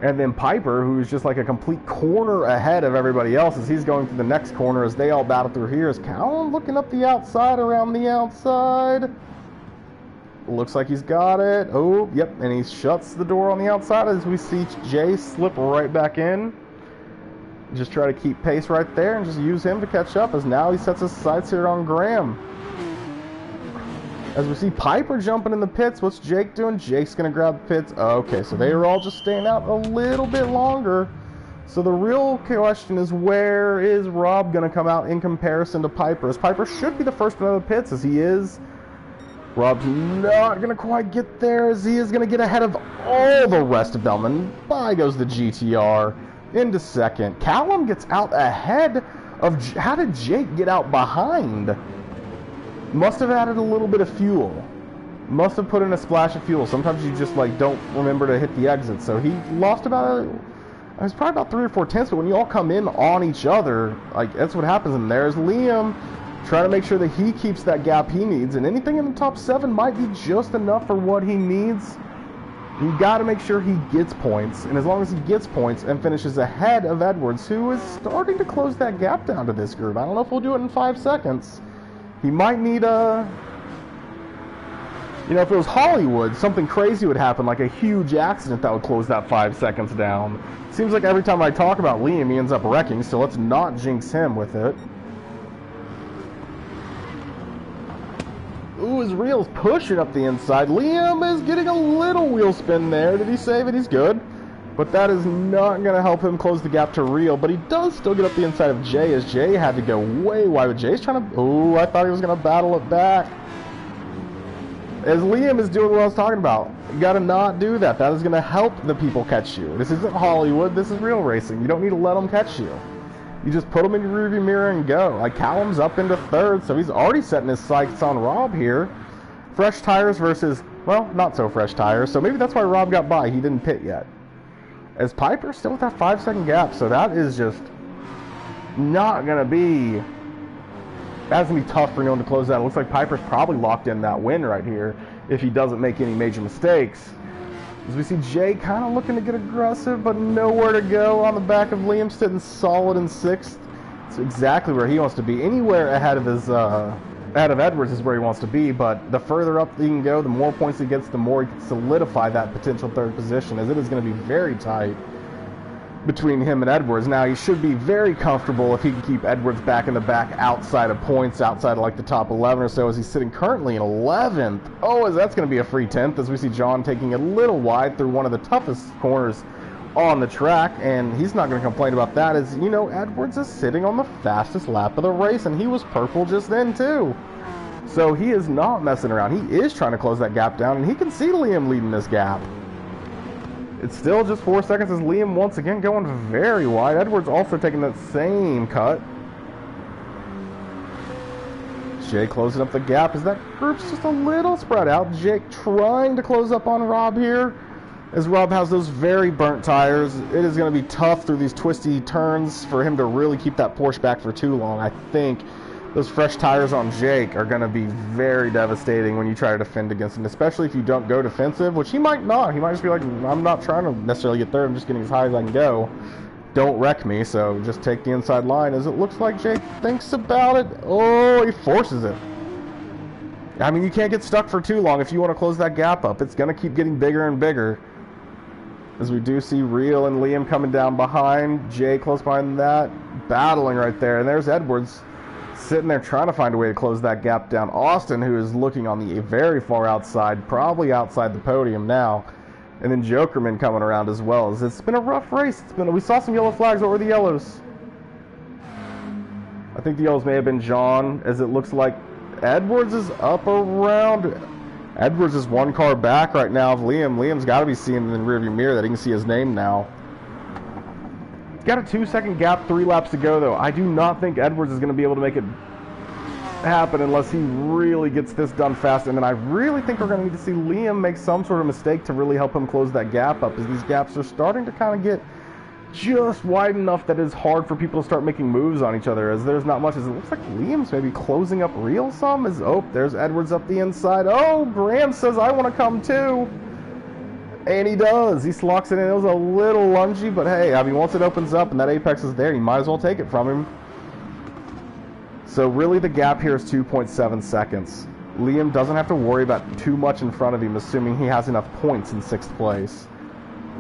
Speaker 1: And then Piper, who's just like a complete corner ahead of everybody else as he's going through the next corner as they all battle through here. Is Callum looking up the outside, around the outside? Looks like he's got it. Oh, yep, and he shuts the door on the outside as we see Jay slip right back in. Just try to keep pace right there and just use him to catch up, as now he sets his sights here on Graham. As we see Piper jumping in the pits, what's Jake doing? Jake's going to grab the pits. Okay, so they were all just staying out a little bit longer. So the real question is, where is Rob going to come out in comparison to Piper? As Piper should be the first one out of the pits, as he is. Rob's not going to quite get there, as he is going to get ahead of all the rest of them. And by goes the GTR into second. Callum gets out ahead of... How did Jake get out behind? Must have added a little bit of fuel. Must have put in a splash of fuel. Sometimes you just like don't remember to hit the exit. So he lost about it was probably about 3 or 4 tenths, but when you all come in on each other, like that's what happens. And there's Liam trying to make sure that he keeps that gap he needs, and anything in the top 7 might be just enough for what he needs. You got to make sure he gets points, and as long as he gets points and finishes ahead of Edwards, who is starting to close that gap down to this group. I don't know if we'll do it in 5 seconds. He might need a... You know, if it was Hollywood, something crazy would happen, like a huge accident that would close that 5 seconds down. Seems like every time I talk about Liam, he ends up wrecking, so let's not jinx him with it. Ooh, his reel's pushing up the inside. Liam is getting a little wheel spin there. Did he save it? He's good. But that is not going to help him close the gap to Reel. But he does still get up the inside of Jay, as Jay had to go way wide. But Jay's trying to... Ooh, I thought he was going to battle it back. As Liam is doing what I was talking about. You got to not do that. That is going to help the people catch you. This isn't Hollywood. This is real racing. You don't need to let them catch you. You just put them in your rearview mirror and go. Like, Callum's up into 3rd, so he's already setting his sights on Rob here. Fresh tires versus, well, not so fresh tires. So maybe that's why Rob got by. He didn't pit yet. As Piper's still with that 5-second gap, so that is just not going to be... That's going to be tough for anyone to close that. It looks like Piper's probably locked in that win right here if he doesn't make any major mistakes. As we see Jay kind of looking to get aggressive, but nowhere to go on the back of Liam, sitting solid in 6th. It's exactly where he wants to be. Anywhere ahead of his ahead of Edwards is where he wants to be, but the further up he can go, the more points he gets, the more he can solidify that potential 3rd position, as it is going to be very tight between him and Edwards. Now, he should be very comfortable if he can keep Edwards back in the back outside of points, outside of like the top 11 or so, as he's sitting currently in 11th. Oh, that's going to be a free 10th, as we see John taking a little wide through one of the toughest corners on the track, and he's not going to complain about that, as, you know, Edwards is sitting on the fastest lap of the race, and he was purple just then, too. So he is not messing around. He is trying to close that gap down, and he can see Liam leading this gap. It's still just 4 seconds as Liam once again going very wide. Edwards also taking that same cut. Jake closing up the gap as that group's just a little spread out. Jake trying to close up on Rob here, as Rob has those very burnt tires. It is going to be tough through these twisty turns for him to really keep that Porsche back for too long. I think those fresh tires on Jake are going to be very devastating when you try to defend against him, especially if you don't go defensive, which he might not. He might just be like, I'm not trying to necessarily get there. I'm just getting as high as I can go. Don't wreck me, so just take the inside line, as it looks like Jake thinks about it. Oh, he forces it. I mean, you can't get stuck for too long if you want to close that gap up. It's going to keep getting bigger and bigger. As we do see Reel and Liam coming down behind. Jay close behind that. Battling right there. And there's Edwards sitting there trying to find a way to close that gap down. Austin, who is looking on the very far outside, probably outside the podium now. And then Jokerman coming around as well. As it's been a rough race. We saw some yellow flags. What were the yellows? I think the yellows may have been John, as it looks like Edwards is up around... Edwards is 1 car back right now of Liam. Liam's got to be seeing in the rearview mirror that he can see his name now. Got a 2-second gap, 3 laps to go, though. I do not think Edwards is going to be able to make it happen unless he really gets this done fast. And then I really think we're going to need to see Liam make some sort of mistake to really help him close that gap up, as these gaps are starting to kind of get just wide enough that it's hard for people to start making moves on each other, as there's not much. As it looks like Liam's maybe closing up Reel some. As, oh, there's Edwards up the inside. Oh, Graham says, I want to come too. And he does. He locks it in. It was a little lungy, but hey, I mean, once it opens up and that apex is there, you might as well take it from him. So really the gap here is 2.7 seconds. Liam doesn't have to worry about too much in front of him, assuming he has enough points in 6th place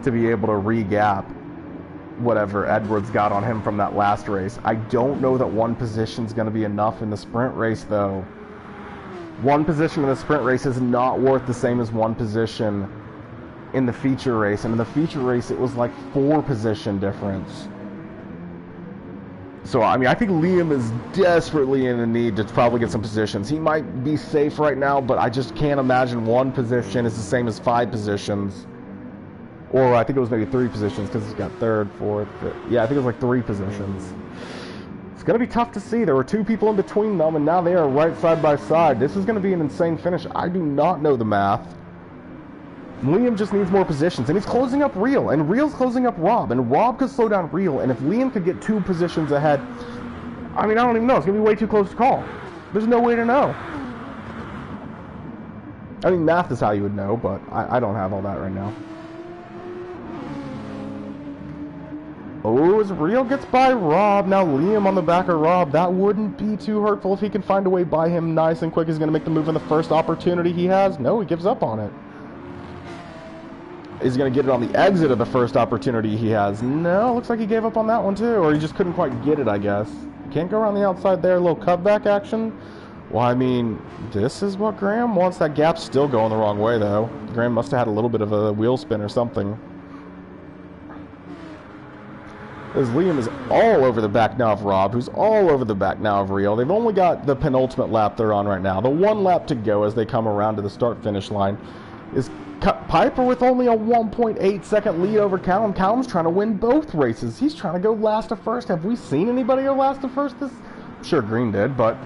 Speaker 1: to be able to re-gap. whatever Edwards got on him from that last race. I don't know that one position is going to be enough in the sprint race, though. One position in the sprint race is not worth the same as one position in the feature race. And in the feature race, it was like 4 position difference. So, I mean, I think Liam is desperately in the need to probably get some positions. He might be safe right now, but I just can't imagine one position is the same as 5 positions. Or I think it was maybe 3 positions because he's got 3rd, 4th, 5th. Yeah, I think it was like 3 positions. It's going to be tough to see. There were 2 people in between them, and now they are right side by side. This is going to be an insane finish. I do not know the math. Liam just needs more positions, and he's closing up Real, and Real's closing up Rob, and Rob could slow down Real, and if Liam could get 2 positions ahead, I mean, I don't even know. It's going to be way too close to call. There's no way to know. I mean, math is how you would know, but I don't have all that right now. Oh, as Real gets by Rob, now Liam on the back of Rob. That wouldn't be too hurtful if he can find a way by him nice and quick. He's going to make the move in the first opportunity he has. No, he gives up on it. Is he going to get it on the exit of the first opportunity he has? No, looks like he gave up on that one too. Or he just couldn't quite get it, I guess. Can't go around the outside there. A little cutback action. Well, I mean, this is what Graham wants. That gap's still going the wrong way, though. Graham must have had a little bit of a wheel spin or something. As Liam is all over the back now of Rob, who's all over the back now of Real. They've only got the penultimate lap they're on right now. The 1 lap to go as they come around to the start-finish line. Is Piper with only a 1.8 second lead over Callum. Callum's trying to win both races. He's trying to go last to first. Have we seen anybody go last to first? I'm sure Green did, but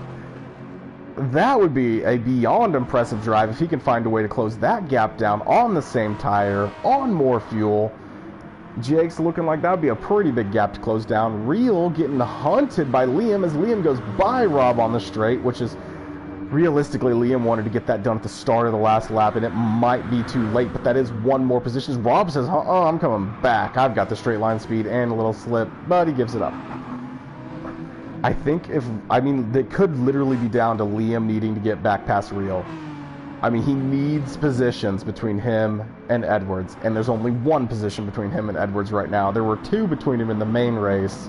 Speaker 1: that would be a beyond impressive drive if he can find a way to close that gap down on the same tire, on more fuel. Jake's looking like that would be a pretty big gap to close down. Real getting hunted by Liam as Liam goes by Rob on the straight, which is realistically, Liam wanted to get that done at the start of the last lap, and it might be too late, but that is 1 more position. Rob says, I'm coming back. I've got the straight line speed and a little slip, but he gives it up. I think they could literally be down to Liam needing to get back past Real. I mean, he needs positions between him and Edwards, and there's only 1 position between him and Edwards right now. There were 2 between him in the main race.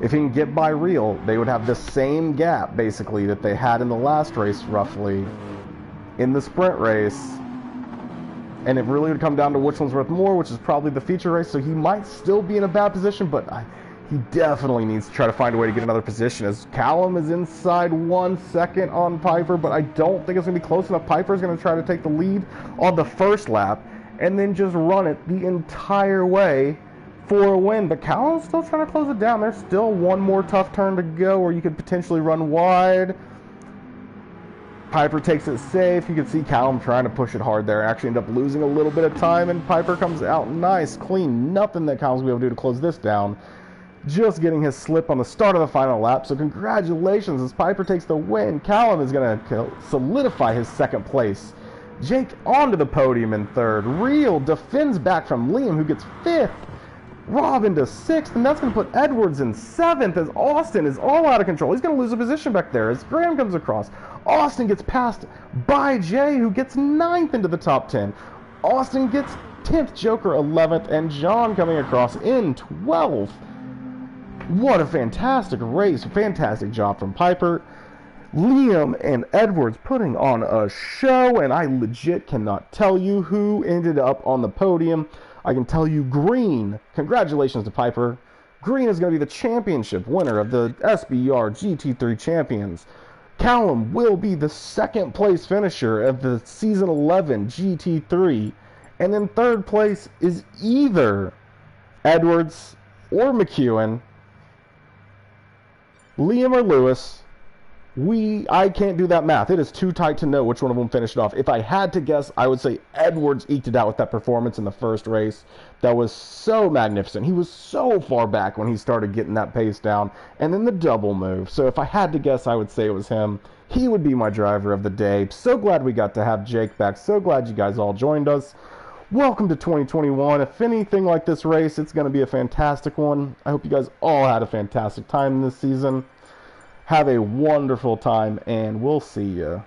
Speaker 1: If he can get by Real, they would have the same gap, basically, that they had in the last race, roughly, in the sprint race. And it really would come down to which one's worth more, which is probably the feature race, so he might still be in a bad position, but he definitely needs to try to find a way to get another position, as Callum is inside 1 second on Piper, but I don't think it's going to be close enough. Piper's going to try to take the lead on the first lap, and then just run it the entire way for a win, but Callum's still trying to close it down. There's still 1 more tough turn to go where you could potentially run wide. Piper takes it safe. You can see Callum trying to push it hard there and actually end up losing a little bit of time, and Piper comes out nice, clean. Nothing that Callum's going to be able to do to close this down. Just getting his slip on the start of the final lap, so congratulations as Piper takes the win. Callum is going to solidify his 2nd place. Jake onto the podium in 3rd. Real defends back from Liam, who gets 5th. Rob into 6th, and that's going to put Edwards in 7th as Austin is all out of control. He's going to lose a position back there as Graham comes across. Austin gets passed by Jay, who gets 9th into the top 10. Austin gets 10th, Joker 11th, and John coming across in 12th. What a fantastic race. Fantastic job from Piper. Liam and Edwards putting on a show, and I legit cannot tell you who ended up on the podium. I can tell you Green. Congratulations to Piper. Green is going to be the championship winner of the SBR GT3 Champions. Callum will be the 2nd place finisher of the Season 11 GT3. And in 3rd place is either Edwards or McEwen, Liam or Lewis. I can't do that math. It is too tight to know which one of them finished it off. If I had to guess, I would say Edwards eked it out with that performance in the first race. That was so magnificent. He was so far back when he started getting that pace down. And then the double move. So if I had to guess, I would say it was him. He would be my driver of the day. So glad we got to have Jake back. So glad you guys all joined us. Welcome to 2021. If anything like this race, it's going to be a fantastic one. I hope you guys all had a fantastic time this season. Have a wonderful time, and we'll see you